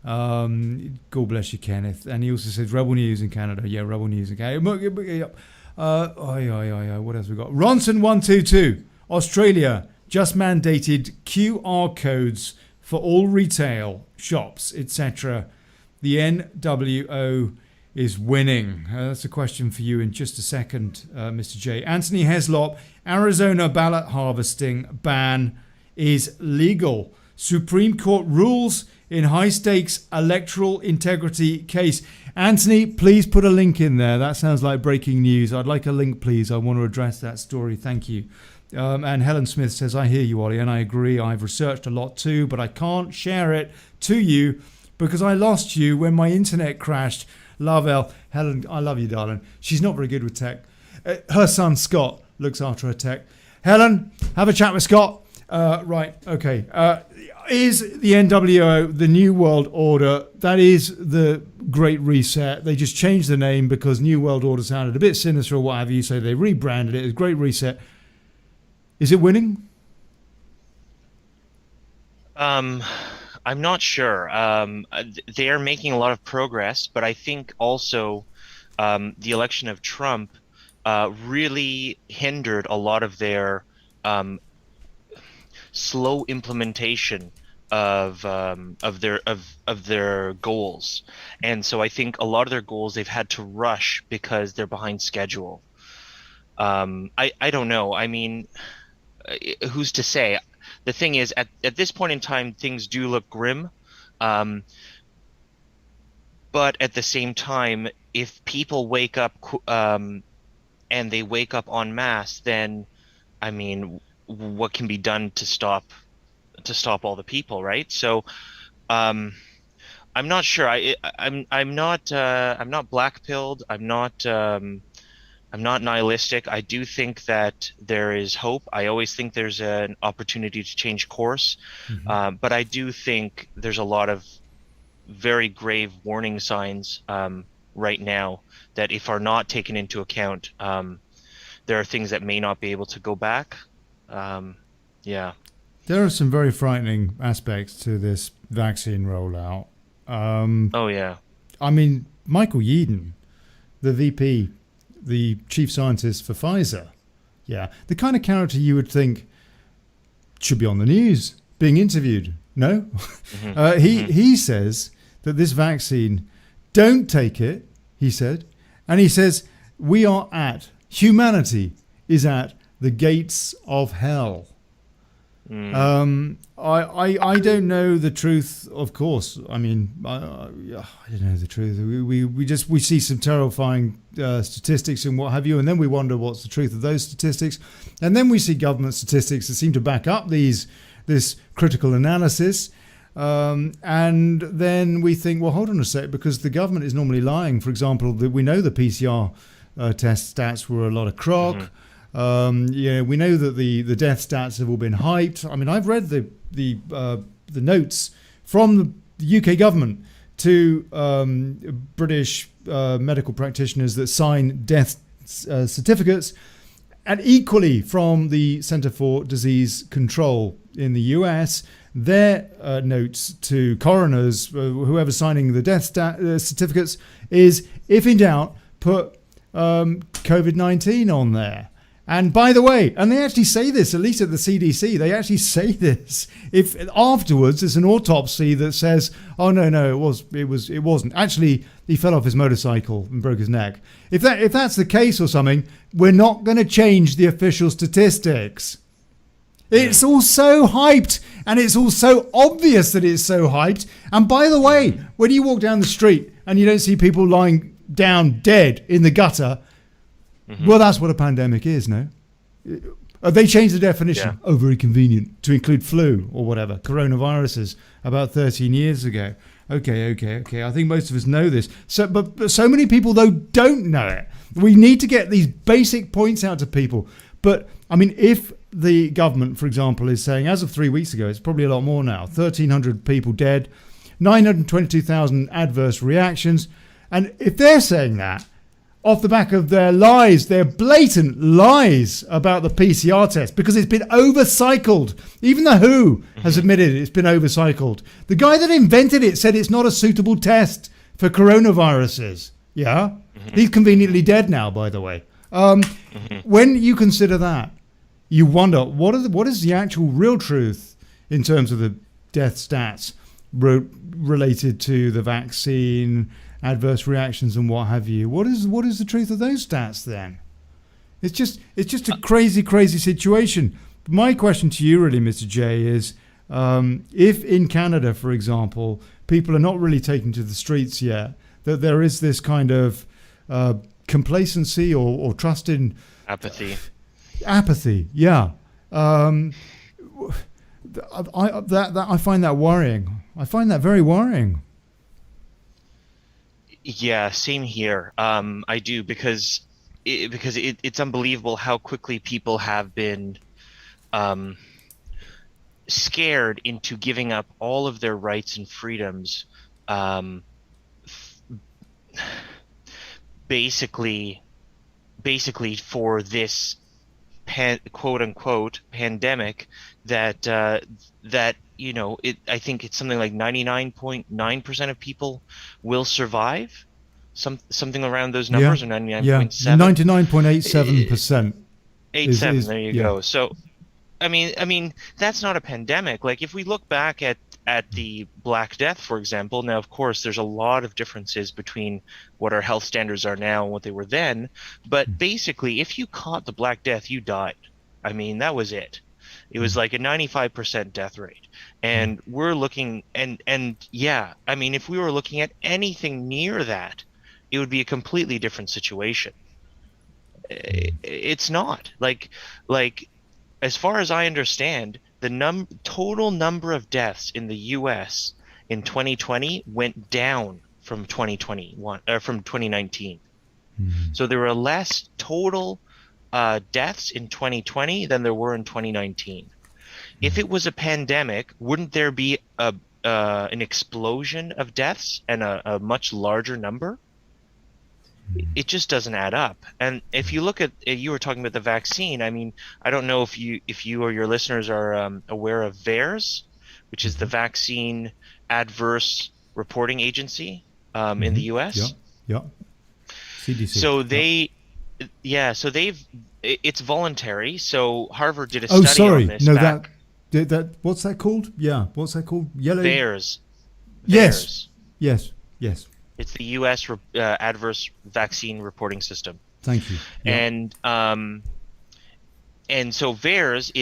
God bless you, Kenneth. And he also says Rebel News in Canada. Yeah, Rebel News in Canada. What else we got? Ronson122, Australia just mandated QR codes for all retail shops, etc. The NWO is winning. That's a question for you in just a second, Mr. J. Anthony Heslop, Arizona ballot harvesting ban is legal. Supreme Court rules in high-stakes electoral integrity case. Anthony, please put a link in there. That sounds like breaking news. I'd like a link, please. I want to address that story. Thank you. And Helen Smith says, I hear you, Ollie, and I agree. I've researched a lot too, but I can't share it to you because I lost you when my internet crashed. Love, El. Helen, I love you, darling. She's not very good with tech. Her son, Scott, looks after her tech. Helen, have a chat with Scott. Right, okay. Is the NWO the New World Order? That is the Great Reset. They just changed the name because New World Order sounded a bit sinister or what have you, so they rebranded it as Great Reset. Is it winning? I'm not sure. They are making a lot of progress, but I think also the election of Trump really hindered a lot of their slow implementation of their goals, and so I think a lot of their goals they've had to rush because they're behind schedule. I don't know. I mean, who's to say? The thing is, at this point in time, things do look grim. But at the same time, if people wake up and they wake up en masse, then, I mean, what can be done to stop all the people, right? So I'm not sure. I'm not black-pilled. I'm not nihilistic. I do think that there is hope. I always think there's an opportunity to change course, but I do think there's a lot of very grave warning signs right now that, if are not taken into account, there are things that may not be able to go back. Yeah. There are some very frightening aspects to this vaccine rollout. Oh yeah. I mean, Michael Yeadon, the VP, the chief scientist for Pfizer, yeah, the kind of character you would think should be on the news being interviewed. No, he says that this vaccine, don't take it, he said, and he says humanity is at the gates of hell. I don't know the truth, of course. I mean, I don't know the truth. We see some terrifying statistics and what have you, and then we wonder what's the truth of those statistics, and then we see government statistics that seem to back up this critical analysis, and then we think, well, hold on a sec, because the government is normally lying. For example, we know the PCR test stats were a lot of crock. We know that the death stats have all been hyped. I mean, I've read the notes from the UK government to British medical practitioners that sign death certificates, and equally from the Centre for Disease Control in the US, their notes to coroners, whoever's signing the death certificates, is, if in doubt, put COVID-19 on there. And by the way, and they actually say this, at least at the CDC, they actually say this. If afterwards there's an autopsy that says, oh no, it wasn't. Actually, he fell off his motorcycle and broke his neck. If that's the case or something, we're not going to change the official statistics. It's all so hyped, and it's all so obvious that it's so hyped. And by the way, when you walk down the street and you don't see people lying down dead in the gutter, well, that's what a pandemic is, no? They changed the definition. Yeah. Oh, very convenient, to include flu or whatever, coronaviruses, about 13 years ago. Okay. I think most of us know this. But so many people, though, don't know it. We need to get these basic points out to people. But, I mean, if the government, for example, is saying, as of 3 weeks ago, it's probably a lot more now, 1,300 people dead, 922,000 adverse reactions. And if they're saying that, off the back of their lies, their blatant lies about the PCR test, because it's been overcycled. Even the WHO has admitted it's been overcycled. The guy that invented it said it's not a suitable test for coronaviruses. Yeah? He's conveniently dead now, by the way. When you consider that, you wonder, what is the actual real truth in terms of the death stats related to the vaccine, adverse reactions and what have you? What is the truth of those stats then? It's just a crazy situation. My question to you really, Mr. J, is if in Canada, for example, people are not really taking to the streets yet, that there is this kind of complacency or trust in apathy, yeah. I find that worrying. I find that very worrying. Yeah, same here. I do, because it's unbelievable how quickly people have been scared into giving up all of their rights and freedoms, basically for this quote unquote pandemic that I think it's something like 99.9% of people will survive, something around those numbers, or 99.7. 99.87%. 87. There you go. So, I mean, that's not a pandemic. Like, if we look back at the Black Death, for example, now of course there's a lot of differences between what our health standards are now and what they were then. But basically, if you caught the Black Death, you died. I mean, that was it. It was like a 95% death rate. And we're looking, and yeah, I mean, if we were looking at anything near that, it would be a completely different situation. It's not. Like, as far as I understand, the total number of deaths in the U.S. in 2020 went down from 2021 from 2019. So there were less total deaths in 2020 than there were in 2019. If it was a pandemic, wouldn't there be an explosion of deaths and a much larger number? It just doesn't add up. And if you look at, you were talking about the vaccine. I mean, I don't know if you or your listeners are aware of VAERS, which is the Vaccine Adverse Reporting Agency in the U.S. Yeah. CDC. So it's voluntary. So Harvard did a study on this. That what's that called? Yeah, what's that called? Yellow. VAERS. Yes. It's the U.S. Adverse Vaccine Reporting System. Thank you. Yeah. And so VAERS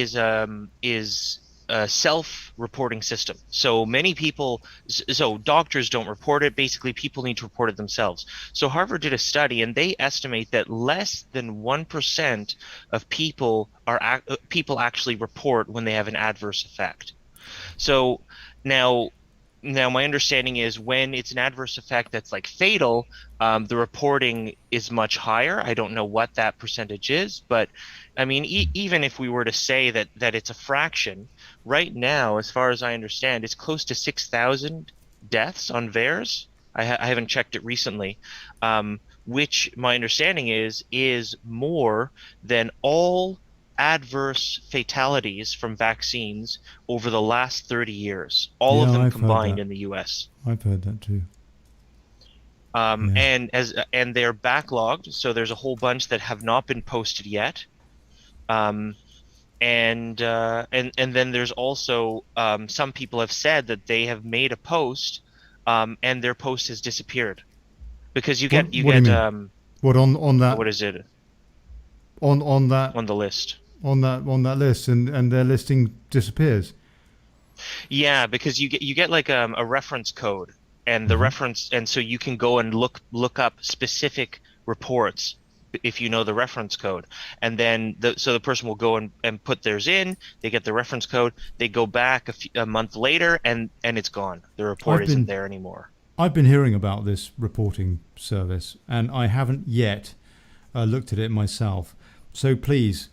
is a self-reporting system. So many people, so doctors don't report it. Basically, people need to report it themselves. So Harvard did a study, and they estimate that less than 1% of people actually report when they have an adverse effect. So now my understanding is when it's an adverse effect that's like fatal, the reporting is much higher. I don't know what that percentage is, but I mean, even if we were to say that it's a fraction, right now, as far as I understand, it's close to 6,000 deaths on VAERS. I haven't checked it recently, which my understanding is more than all adverse fatalities from vaccines over the last 30 years, all of them combined in the US. I've heard that too. And they're backlogged, so there's a whole bunch that have not been posted yet. And then there's also some people have said that they have made a post, and their post has disappeared because you get what on that? What is it? On that on the list. On that list, and their listing disappears. Yeah, because you get like a reference code, and the reference, and so you can go and look up specific reports if you know the reference code, and then the person will go and put theirs in. They get the reference code. They go back a month later, and it's gone. The report isn't there anymore. I've been hearing about this reporting service, and I haven't yet looked at it myself. So please,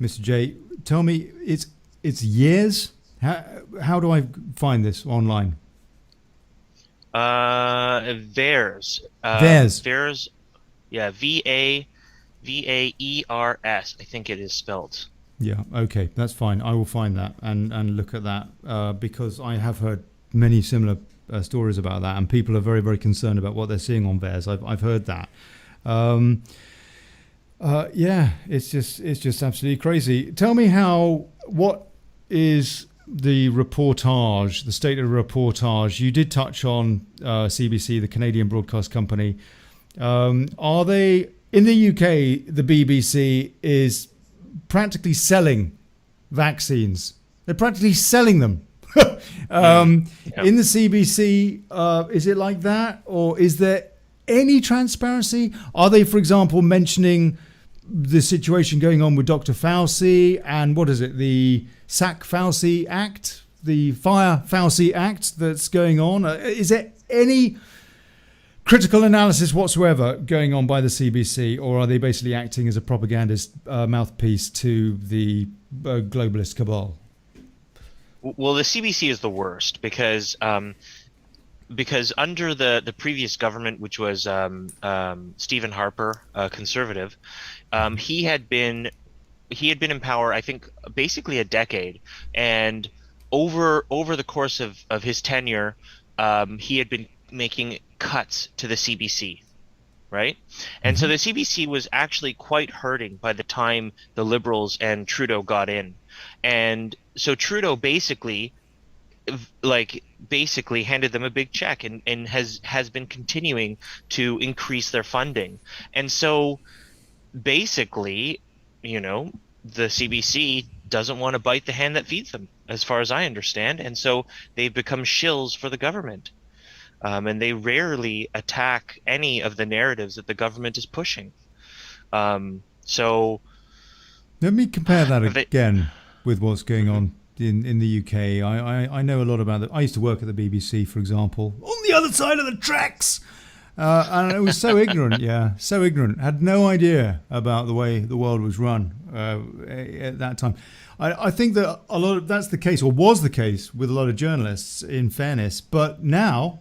Mr. J, tell me, it's years? How do I find this online? VAERS. VAERS. Yeah, VAERS. I think it is spelled. Yeah, okay, that's fine. I will find that and look at that because I have heard many similar stories about that, and people are very, very concerned about what they're seeing on VAERS. I've heard that. Yeah, it's just absolutely crazy. Tell me what is the reportage, the state of the reportage? You did touch on CBC, the Canadian Broadcast Company. Are they, in the UK, the BBC is practically selling vaccines. They're practically selling them. In the CBC, is it like that? Or is there any transparency? Are they, for example, mentioning the situation going on with Dr. Fauci and what is it, the Sack Fauci Act, the Fire Fauci Act that's going on? Is there any critical analysis whatsoever going on by the CBC, or are they basically acting as a propagandist mouthpiece to the globalist cabal? Well, the CBC is the worst because under the previous government, which was Stephen Harper, a conservative, he had been in power, I think, basically a decade, and over the course of his tenure, he had been making cuts to the CBC, right? And so the CBC was actually quite hurting by the time the Liberals and Trudeau got in, and so Trudeau basically handed them a big check and has been continuing to increase their funding. And so basically, the CBC doesn't want to bite the hand that feeds them, as far as I understand. And so they've become shills for the government. And they rarely attack any of the narratives that the government is pushing. So let me compare that again with what's going on in the UK. I know a lot about it. I used to work at the BBC, for example, on the other side of the tracks. And it was so ignorant, so ignorant. Had no idea about the way the world was run at that time. I think that a lot of that's the case, or was the case, with a lot of journalists, in fairness. But now,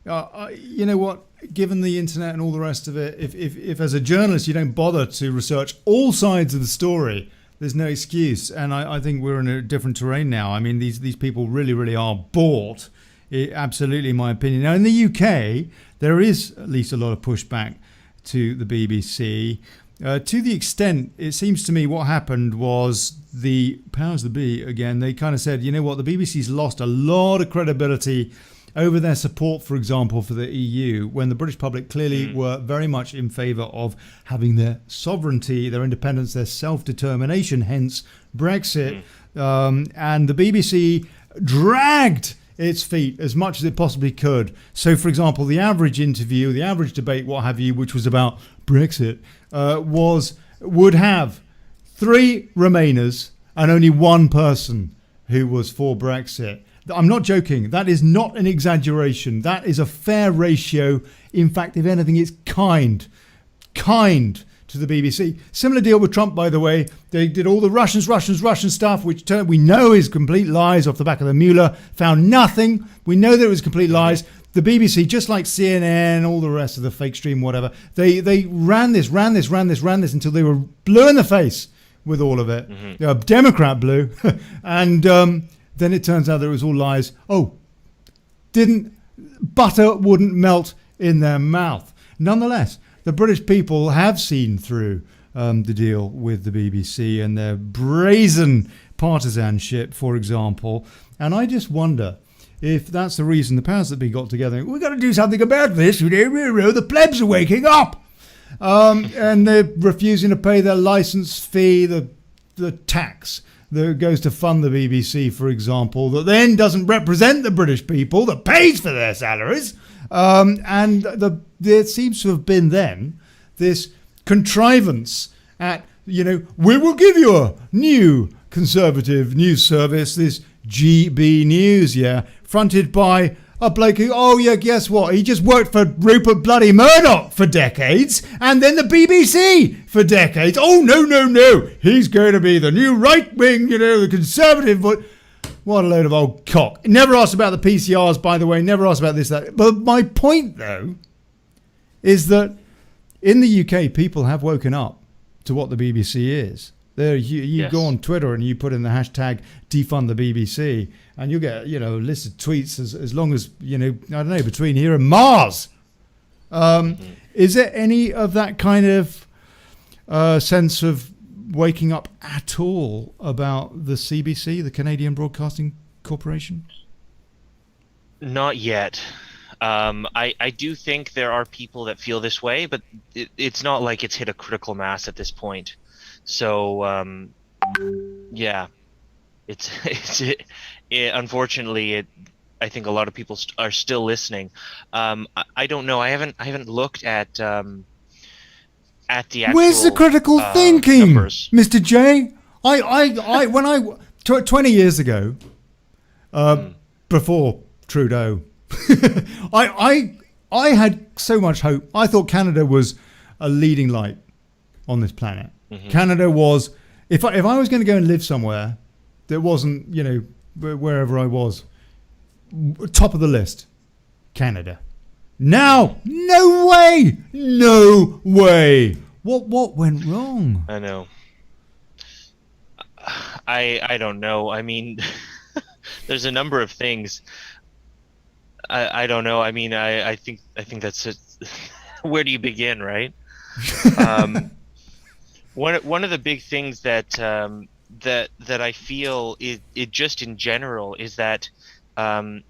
you know what? Given the internet and all the rest of it, if as a journalist you don't bother to research all sides of the story, there's no excuse. And I think we're in a different terrain now. I mean, these people really are bought. Absolutely, in my opinion. Now, in the UK, there is at least a lot of pushback to the BBC. To the extent, it seems to me, what happened was the powers that be, again, they kind of said, you know what, the BBC's lost a lot of credibility over their support, for example, for the EU, when the British public clearly were very much in favour of having their sovereignty, their independence, their self-determination, hence Brexit. And the BBC dragged its feet as much as it possibly could. So, for example, the average interview, the average debate, what have you, which was about Brexit, would have 3 Remainers and only 1 person who was for Brexit. I'm not joking. That is not an exaggeration. That is a fair ratio. In fact, if anything, it's kind to the BBC. Similar deal with Trump, by the way. They did all the Russian stuff, which we know is complete lies off the back of the Mueller. Found nothing. We know that it was complete lies. The BBC, just like CNN, all the rest of the fake stream, whatever, they ran this until they were blue in the face with all of it. Democrat blue. And then it turns out that it was all lies. Butter wouldn't melt in their mouth. Nonetheless, the British people have seen through the deal with the BBC and their brazen partisanship, for example. And I just wonder if that's the reason the powers that be got together. We've got to do something about this. The plebs are waking up. And they're refusing to pay their licence fee, the tax that goes to fund the BBC, for example, that then doesn't represent the British people, that pays for their salaries. And there seems to have been then this contrivance at, we will give you a new conservative news service, this GB News, fronted by a bloke who, guess what? He just worked for Rupert bloody Murdoch for decades, and then the BBC for decades. Oh, no. He's going to be the new right wing, the conservative. But what a load of old cock. Never asked about the PCRs, by the way. Never asked about this, that. But my point, though, is that in the UK, people have woken up to what the BBC is. There, you go on Twitter and you put in the hashtag defund the BBC, and you get a list of tweets as long as I don't know, between here and Mars. Is there any of that kind of sense of waking up at all about the CBC, the Canadian Broadcasting Corporation? Not yet. I do think there are people that feel this way, but it's not like it's hit a critical mass at this point. So, unfortunately, I think a lot of people are still listening. I don't know. I haven't looked at the actual. Where's the critical thinking, numbers. Mr. J? When 20 years ago, before Trudeau, I had so much hope. I thought Canada was a leading light on this planet. Canada was, if I was going to go and live somewhere that wasn't, wherever I was, top of the list, Canada. Now, no way. What went wrong? I know. I don't know. I mean, there's a number of things. I don't know. I mean, I think that's it. Where do you begin, right? One of the big things that I feel it just in general is that, and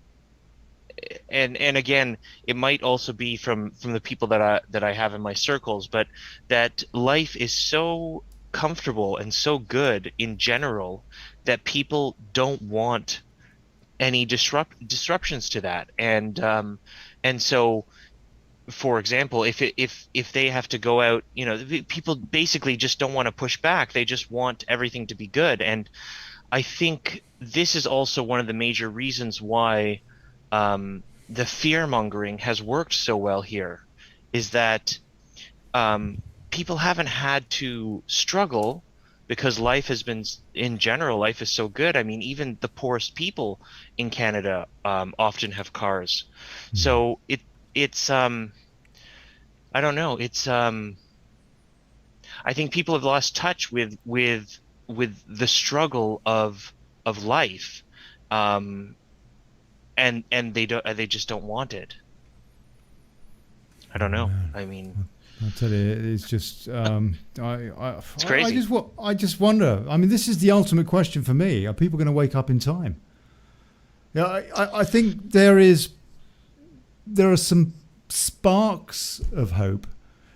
again, it might also be from the people that I have in my circles, but that life is so comfortable and so good in general that people don't want any disruptions to that, and so. For example, if they have to go out, people basically just don't want to push back. They just want everything to be good. And I think this is also one of the major reasons why the fear mongering has worked so well here, is that people haven't had to struggle because life has been, in general, life is so good. I mean, even the poorest people in Canada often have cars. So it's I don't know. It's I think people have lost touch with the struggle of life, and they just don't want it. I don't know. I mean, I tell you, it's just it's crazy. I just wonder. I mean, this is the ultimate question for me: are people going to wake up in time? Yeah, I think there are some sparks of hope,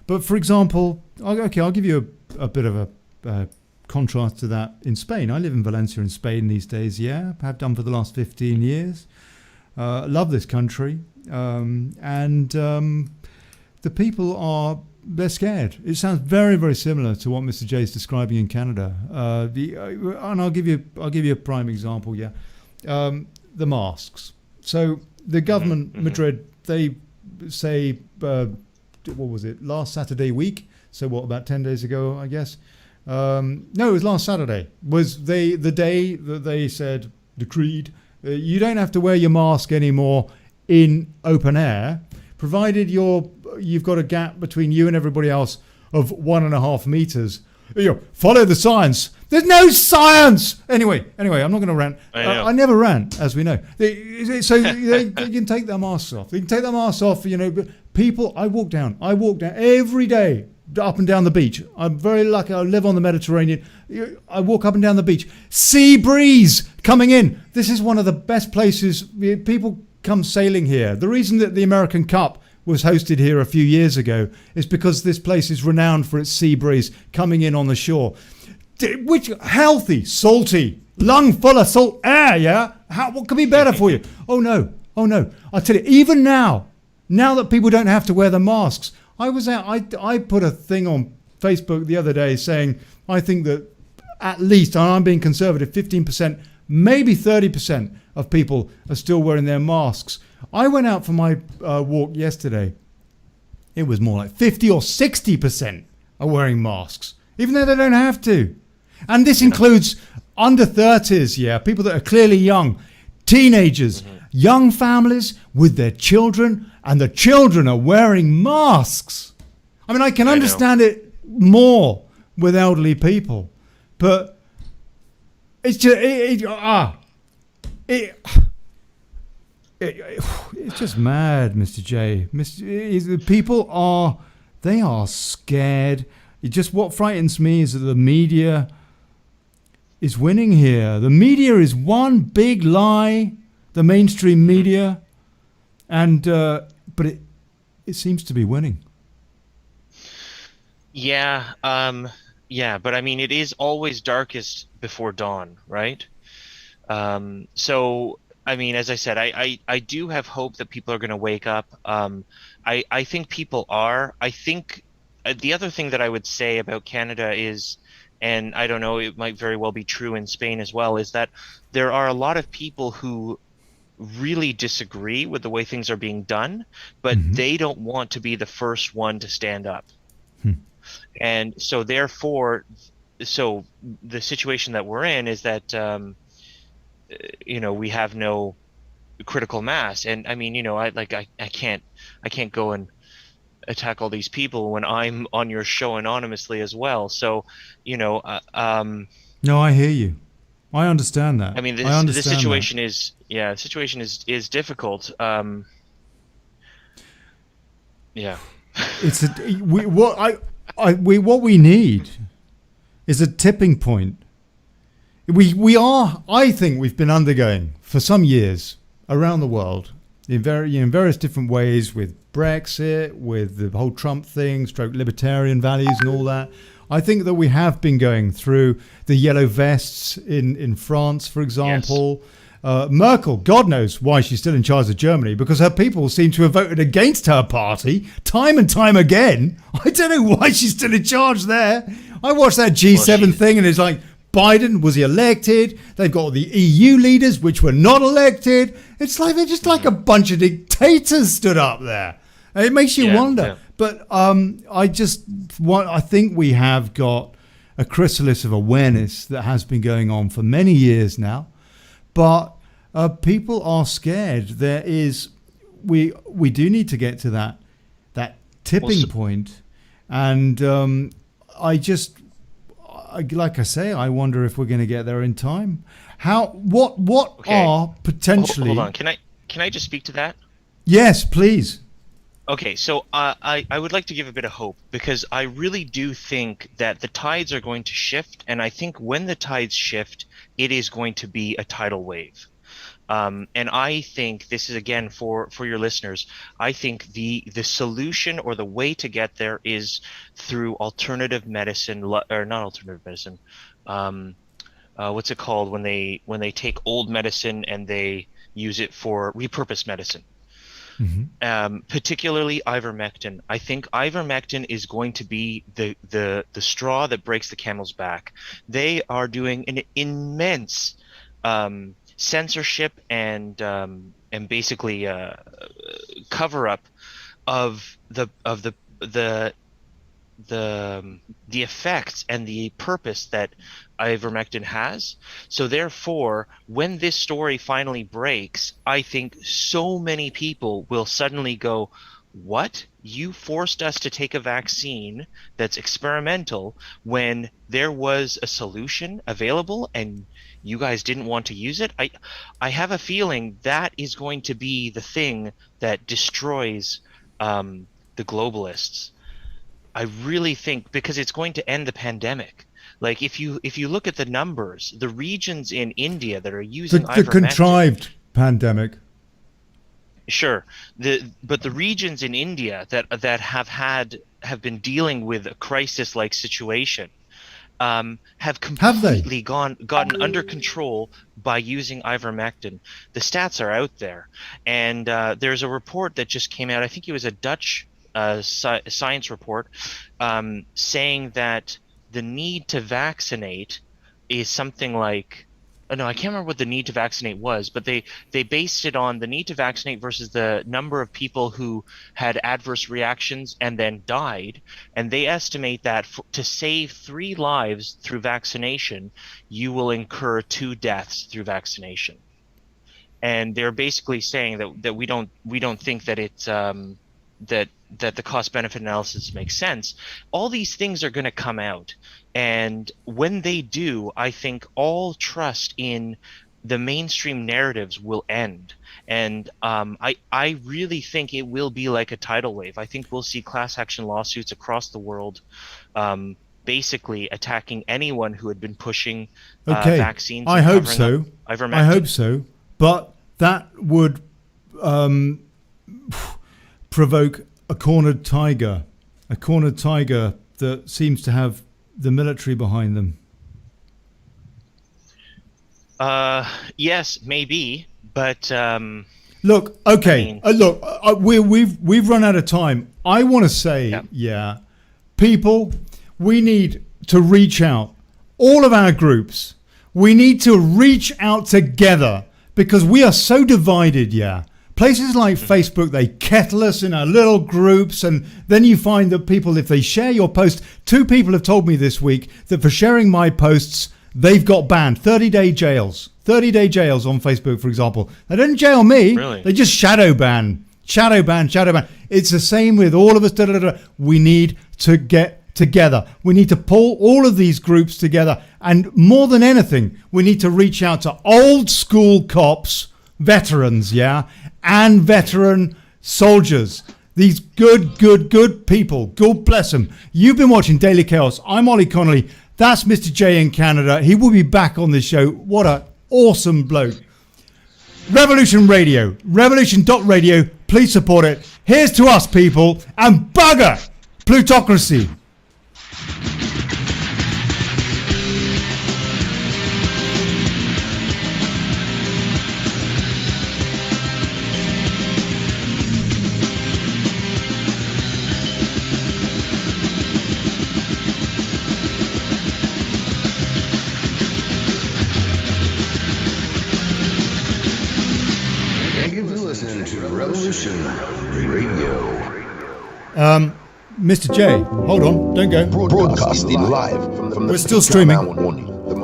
but for example, I'll give you a bit of a contrast to that in Spain. I live in Valencia in Spain these days. Yeah, have done for the last 15 years. Love this country, and the people they're scared. It sounds very, very similar to what Mr. J is describing in Canada. And I'll give you a prime example. Yeah, the masks. So the government, Madrid, they say, what was it, last Saturday week? So what, about 10 days ago, I guess? No, it was last Saturday. Was the day that they said, decreed, you don't have to wear your mask anymore in open air, provided you've got a gap between you and everybody else of 1.5 meters. Follow the science. There's no science. Anyway, I'm not going to rant. I never rant, as we know. So they can take their masks off. They can take their masks off. But people, I walk down every day up and down the beach. I'm very lucky. I live on the Mediterranean. I walk up and down the beach. Sea breeze coming in. This is one of the best places. People come sailing here. The reason that the American Cup was hosted here a few years ago is because this place is renowned for its sea breeze coming in on the shore. Which healthy, salty, lung full of salt air, yeah? What could be better for you? Oh no. I tell you, even now that people don't have to wear the masks, I put a thing on Facebook the other day saying, I think that at least, and I'm being conservative, 15%, maybe 30% of people are still wearing their masks. I went out for my walk yesterday. It was more like 50 or 60% are wearing masks, even though they don't have to. And this includes under 30s, yeah, people that are clearly young, teenagers, young families with their children, and the children are wearing masks. I mean, I can understand it more with elderly people, but it's just it's just mad, Mr. J. People are scared. What frightens me is that the media is winning here. The media is one big lie, the mainstream media, and but it seems to be winning. Yeah, but I mean, it is always darkest before dawn, right? So, I mean, as I said, I do have hope that people are going to wake up. I think people are. I think the other thing that I would say about Canada is, and I don't know, it might very well be true in Spain as well, is that there are a lot of people who really disagree with the way things are being done, but they don't want to be the first one to stand up. And so therefore, the situation that we're in is that, we have no critical mass. And I mean, I can't go and attack all these people when I'm on your show anonymously as well. So, no, I hear you. I understand that. I mean, the situation is difficult. Yeah. What we need is a tipping point. I think we've been undergoing for some years around the world in various different ways, with Brexit, with the whole Trump thing, stroke libertarian values and all that. I think that we have been going through the yellow vests in France, for example. Yes. Merkel, God knows why she's still in charge of Germany, because her people seem to have voted against her party time and time again. I don't know why she's still in charge there. I watched that G7 thing and it's like, Biden, was he elected? They've got the EU leaders, which were not elected. It's like they're just like a bunch of dictators stood up there. And it makes you wonder. Yeah. But I think we have got a chrysalis of awareness that has been going on for many years now. But people are scared. We do need to get to that tipping point. And like I say, I wonder if we're going to get there in time. What are potentially... Hold on. Can I just speak to that? Yes, please. Okay, so I would like to give a bit of hope, because I really do think that the tides are going to shift, and I think when the tides shift, it is going to be a tidal wave. And I think this is, again, for your listeners, I think the solution or the way to get there is through alternative medicine, or not alternative medicine. What's it called when they take old medicine and they use it for repurposed medicine? Mm-hmm. Particularly ivermectin. I think ivermectin is going to be the straw that breaks the camel's back. They are doing an immense censorship and basically cover up of the effects and the purpose that ivermectin has. So therefore, when this story finally breaks, I think so many people will suddenly go, what? You forced us to take a vaccine that's experimental when there was a solution available and you guys didn't want to use it? I have a feeling that is going to be the thing that destroys the globalists. I really think, because it's going to end the pandemic. Like if you look at the numbers, the regions in India that are using the contrived pandemic. Sure, but the regions in India that have been dealing with a crisis-like situation have completely gotten under control by using ivermectin. The stats are out there, and there's a report that just came out. I think it was a Dutch science report saying that the need to vaccinate is something like, no, I can't remember what the need to vaccinate was, but they based it on the need to vaccinate versus the number of people who had adverse reactions and then died. And they estimate that to save 3 lives through vaccination, you will incur 2 deaths through vaccination. And they're basically saying that we don't think that it's that the cost benefit analysis makes sense. All these things are going to come out, and when they do, I think all trust in the mainstream narratives will end. And I really think it will be like a tidal wave. I think we'll see class action lawsuits across the world, basically attacking anyone who had been pushing vaccines. I hope so. I hope so. But that would provoke a cornered tiger that seems to have the military behind them. Yes, maybe, but look, okay, I mean, we've run out of time. I want to say, people, we need to reach out. All of our groups, we need to reach out together because we are so divided. Places like Facebook, they kettle us in our little groups, and then you find that people, if they share your post, 2 people have told me this week that for sharing my posts, they've got banned. 30-day jails. 30-day jails on Facebook, for example. They didn't jail me. Really? They just shadow ban. Shadow ban. It's the same with all of us. We need to get together. We need to pull all of these groups together. And more than anything, we need to reach out to old school cops, veterans, and veteran soldiers. These good people. God bless them. You've been watching Daily Chaos. I'm Olly Connelly. That's Mr. J in Canada. He will be back on this show. What an awesome bloke. Revolution Radio. Revolution.radio. Please support it. Here's to us, people. And bugger plutocracy. Revolution Radio. Mr. J, hold on, don't go. Broadcasting live from We're still streaming.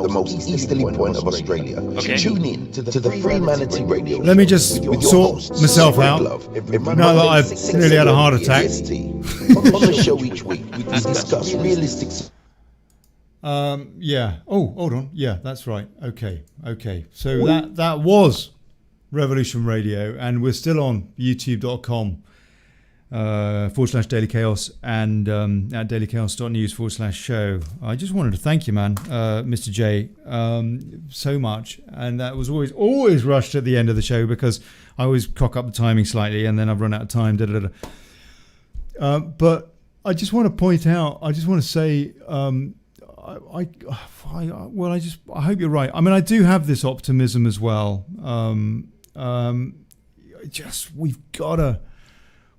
the most easterly point of Australia. Okay. Tune in to the Free Manatee Radio. Let me just sort myself out. Now that I've nearly had a heart attack. On the show each week, we discuss realistic. Yeah. Oh, hold on. Yeah, that's right. Okay. So that was Revolution Radio, and we're still on youtube.com /Daily Chaos and at dailychaos.news/show. I just wanted to thank you, man, Mr. J, so much. And that was always rushed at the end of the show because I always cock up the timing slightly and then I've run out of time. But I just want to point out, I just want to say, I hope you're right. I mean, I do have this optimism as well.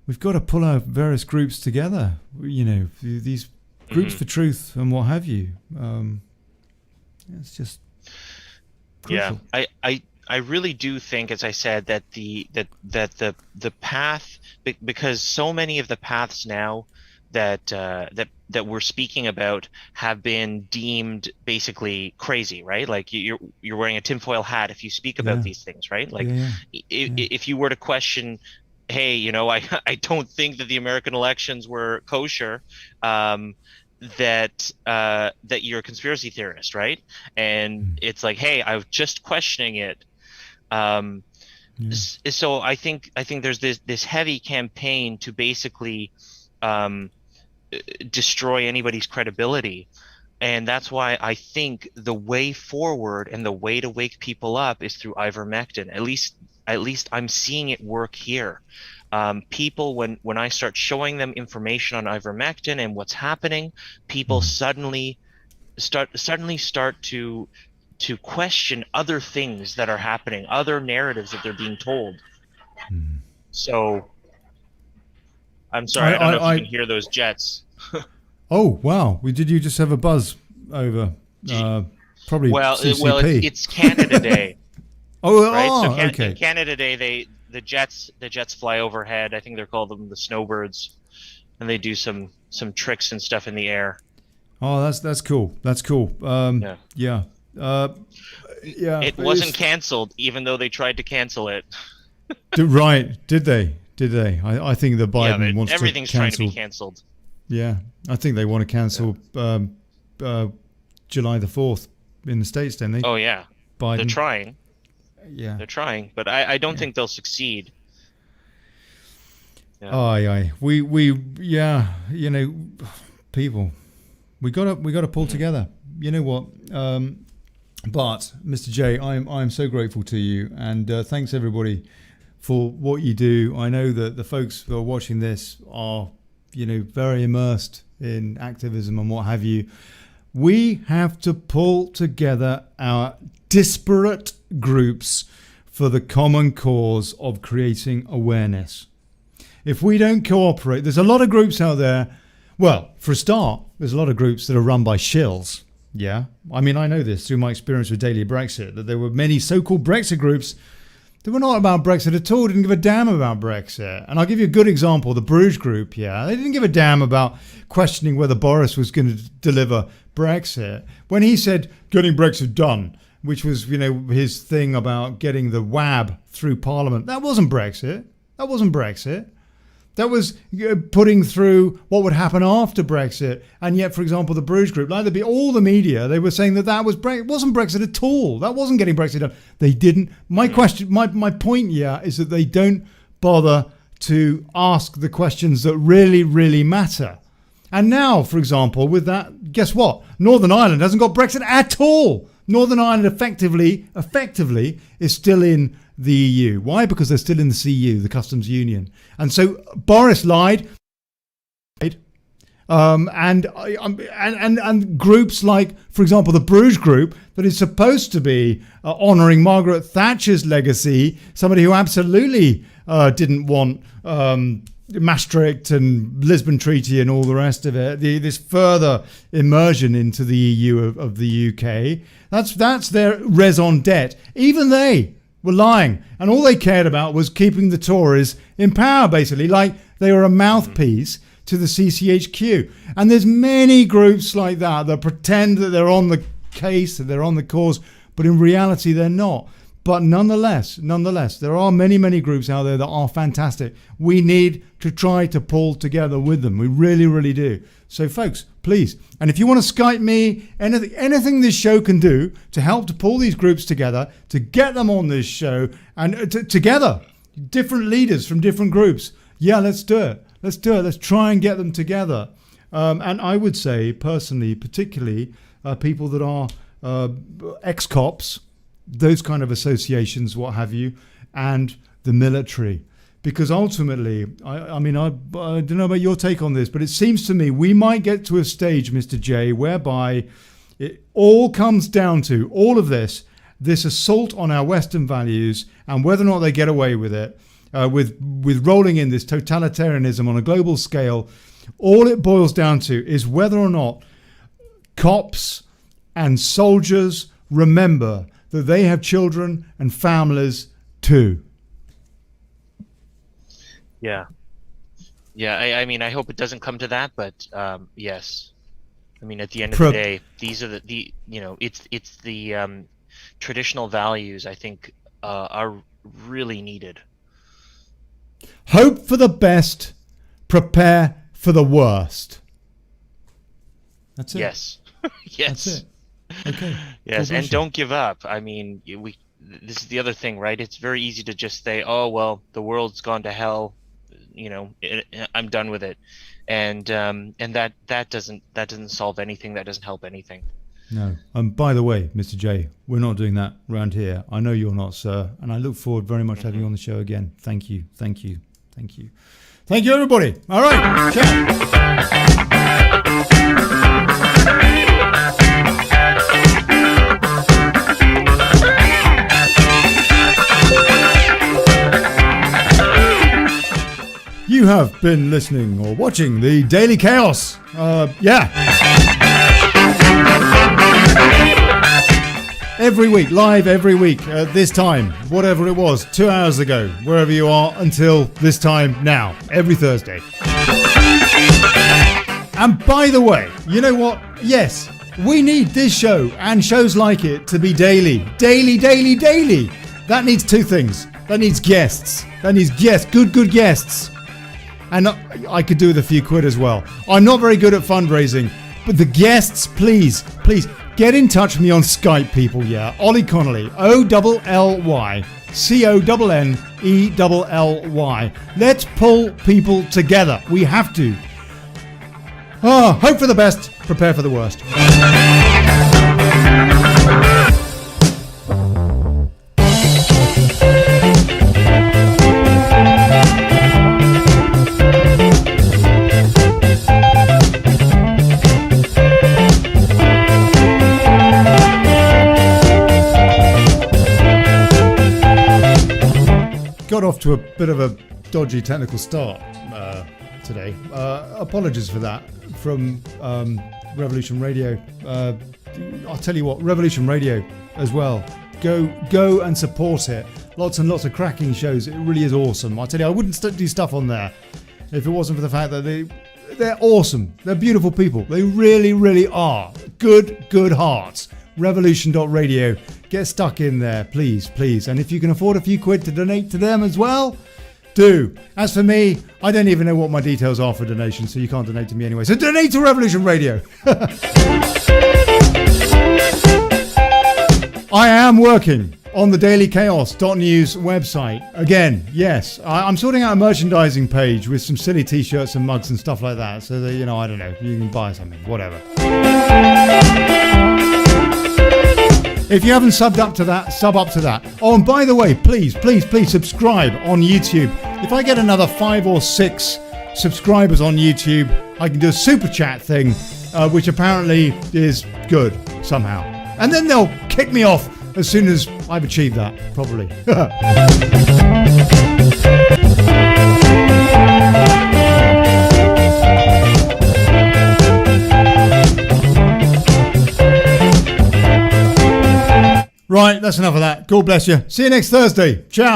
We've got to pull our various groups together. You know, these groups for truth and what have you. It's just crucial. Yeah. I really do think, as I said, that the path, because so many of the paths now that we're speaking about have been deemed basically crazy, right? Like you're wearing a tinfoil hat if you speak about these things, right? Like if you were to question, hey, you know, I don't think that the American elections were kosher, that you're a conspiracy theorist, right? And it's like, hey, I was just questioning it. So I think there's this heavy campaign to basically destroy anybody's credibility, and that's why I think the way forward and the way to wake people up is through ivermectin. At least I'm seeing it work here. People, when I start showing them information on ivermectin and what's happening, people suddenly start to question other things that are happening, other narratives that they're being told. So I'm sorry, I don't know if you can hear those jets. Oh wow! Did you just have a buzz over? Probably. CCP. It's Canada Day. Okay. Canada Day, the jets fly overhead. I think they're called the snowbirds, and they do some tricks and stuff in the air. Oh, that's cool. That's cool. Yeah. It wasn't canceled, even though they tried to cancel it. Right? Did they? I think the Biden wants to cancel. Everything's trying to be canceled. Yeah, I think they want to cancel July the 4th in the States, don't they? Oh yeah, Biden. They're trying. Yeah, they're trying, but I don't think they'll succeed. Yeah. Aye. We you know, people, we gotta pull together. You know what? But Mr. J, I'm so grateful to you, and thanks everybody for what you do. I know that the folks who are watching this are, you know, very immersed in activism and what have you. We have to pull together our disparate groups for the common cause of creating awareness. If we don't cooperate, there's a lot of groups out there. Well, for a start, there's a lot of groups that are run by shills. Yeah. I mean, I know this through my experience with Daily Brexit, that there were many so-called Brexit groups that were not about Brexit at all, didn't give a damn about Brexit. And I'll give you a good example, the Bruges group, they didn't give a damn about questioning whether Boris was going to deliver Brexit. When he said getting Brexit done, which was, you know, his thing about getting the WAB through Parliament, that wasn't Brexit. That was putting through what would happen after Brexit. And yet, for example, the Bruges group, like all the media, they were saying that was Brexit. It wasn't Brexit at all. That wasn't getting Brexit done. They didn't. My point here is that they don't bother to ask the questions that really, really matter. And now, for example, with that, guess what? Northern Ireland hasn't got Brexit at all. Northern Ireland effectively is still in the EU. Why? Because they're still in the CU, the customs union. And so Boris lied. And groups like, for example, the Bruges group that is supposed to be honouring Margaret Thatcher's legacy, somebody who absolutely didn't want Maastricht and Lisbon Treaty and all the rest of it, this further immersion into the EU of the UK. That's their raison d'etre. Even they were lying. And all they cared about was keeping the Tories in power, basically, like they were a mouthpiece to the CCHQ. And there's many groups like that pretend that they're on the case, that they're on the cause, but in reality they're not. But nonetheless, there are many, many groups out there that are fantastic. We need to try to pull together with them. We really, really do. So folks, please, and if you want to Skype me, anything this show can do to help to pull these groups together, to get them on this show, and together, different leaders from different groups, yeah, let's do it. Let's do it. Let's try and get them together. And I would say, personally, particularly people that are ex-cops, those kind of associations, what have you, and the military. Because ultimately, I mean, I don't know about your take on this, but it seems to me we might get to a stage, Mr. J, whereby it all comes down to all of this assault on our Western values and whether or not they get away with it, with rolling in this totalitarianism on a global scale. All it boils down to is whether or not cops and soldiers remember that they have children and families too. Yeah. I mean, I hope it doesn't come to that, but yes. I mean, at the end of the day, these are the it's the traditional values I think are really needed. Hope for the best, prepare for the worst. That's it. Yes. Yes. That's it. Okay. Yes, and don't give up. I mean, this is the other thing, right? It's very easy to just say, "Oh well, the world's gone to hell. I'm done with it," and that doesn't solve anything. That doesn't help anything. No. By the way, Mr. J, we're not doing that around here. I know you're not, sir, and I look forward very much to having you on the show again. Thank you, everybody. All right. Ciao. You have been listening or watching the Daily Chaos. Every week, live every week at this time, whatever it was, 2 hours ago, wherever you are, until this time now, every Thursday. And by the way, you know what? Yes, we need this show and shows like it to be daily. Daily. That needs two things. That needs guests. Good guests. And I could do with a few quid as well. I'm not very good at fundraising, but the guests, please, get in touch with me on Skype, people, yeah? Olly Connelly, OLLY, CONNELLY. Let's pull people together. We have to. Hope for the best, prepare for the worst. Got off to a bit of a dodgy technical start today. Apologies for that from Revolution Radio. I'll tell you what, Revolution Radio as well. Go and support it. Lots and lots of cracking shows. It really is awesome. I tell you, I wouldn't do stuff on there if it wasn't for the fact that they're awesome. They're beautiful people. They really, really are. Good hearts. Revolution.radio. Get stuck in there, please. And if you can afford a few quid to donate to them as well, do. As for me, I don't even know what my details are for donation, so you can't donate to me anyway. So donate to Revolution Radio. I am working on the dailychaos.news website. Again, yes, I'm sorting out a merchandising page with some silly t-shirts and mugs and stuff like that. So that, I don't know, you can buy something, whatever. If you haven't subbed up to that, sub up to that. Oh, and by the way, please subscribe on YouTube. If I get another 5 or 6 subscribers on YouTube, I can do a super chat thing, which apparently is good somehow. And then they'll kick me off as soon as I've achieved that, probably. Right, that's enough of that. God bless you. See you next Thursday. Ciao.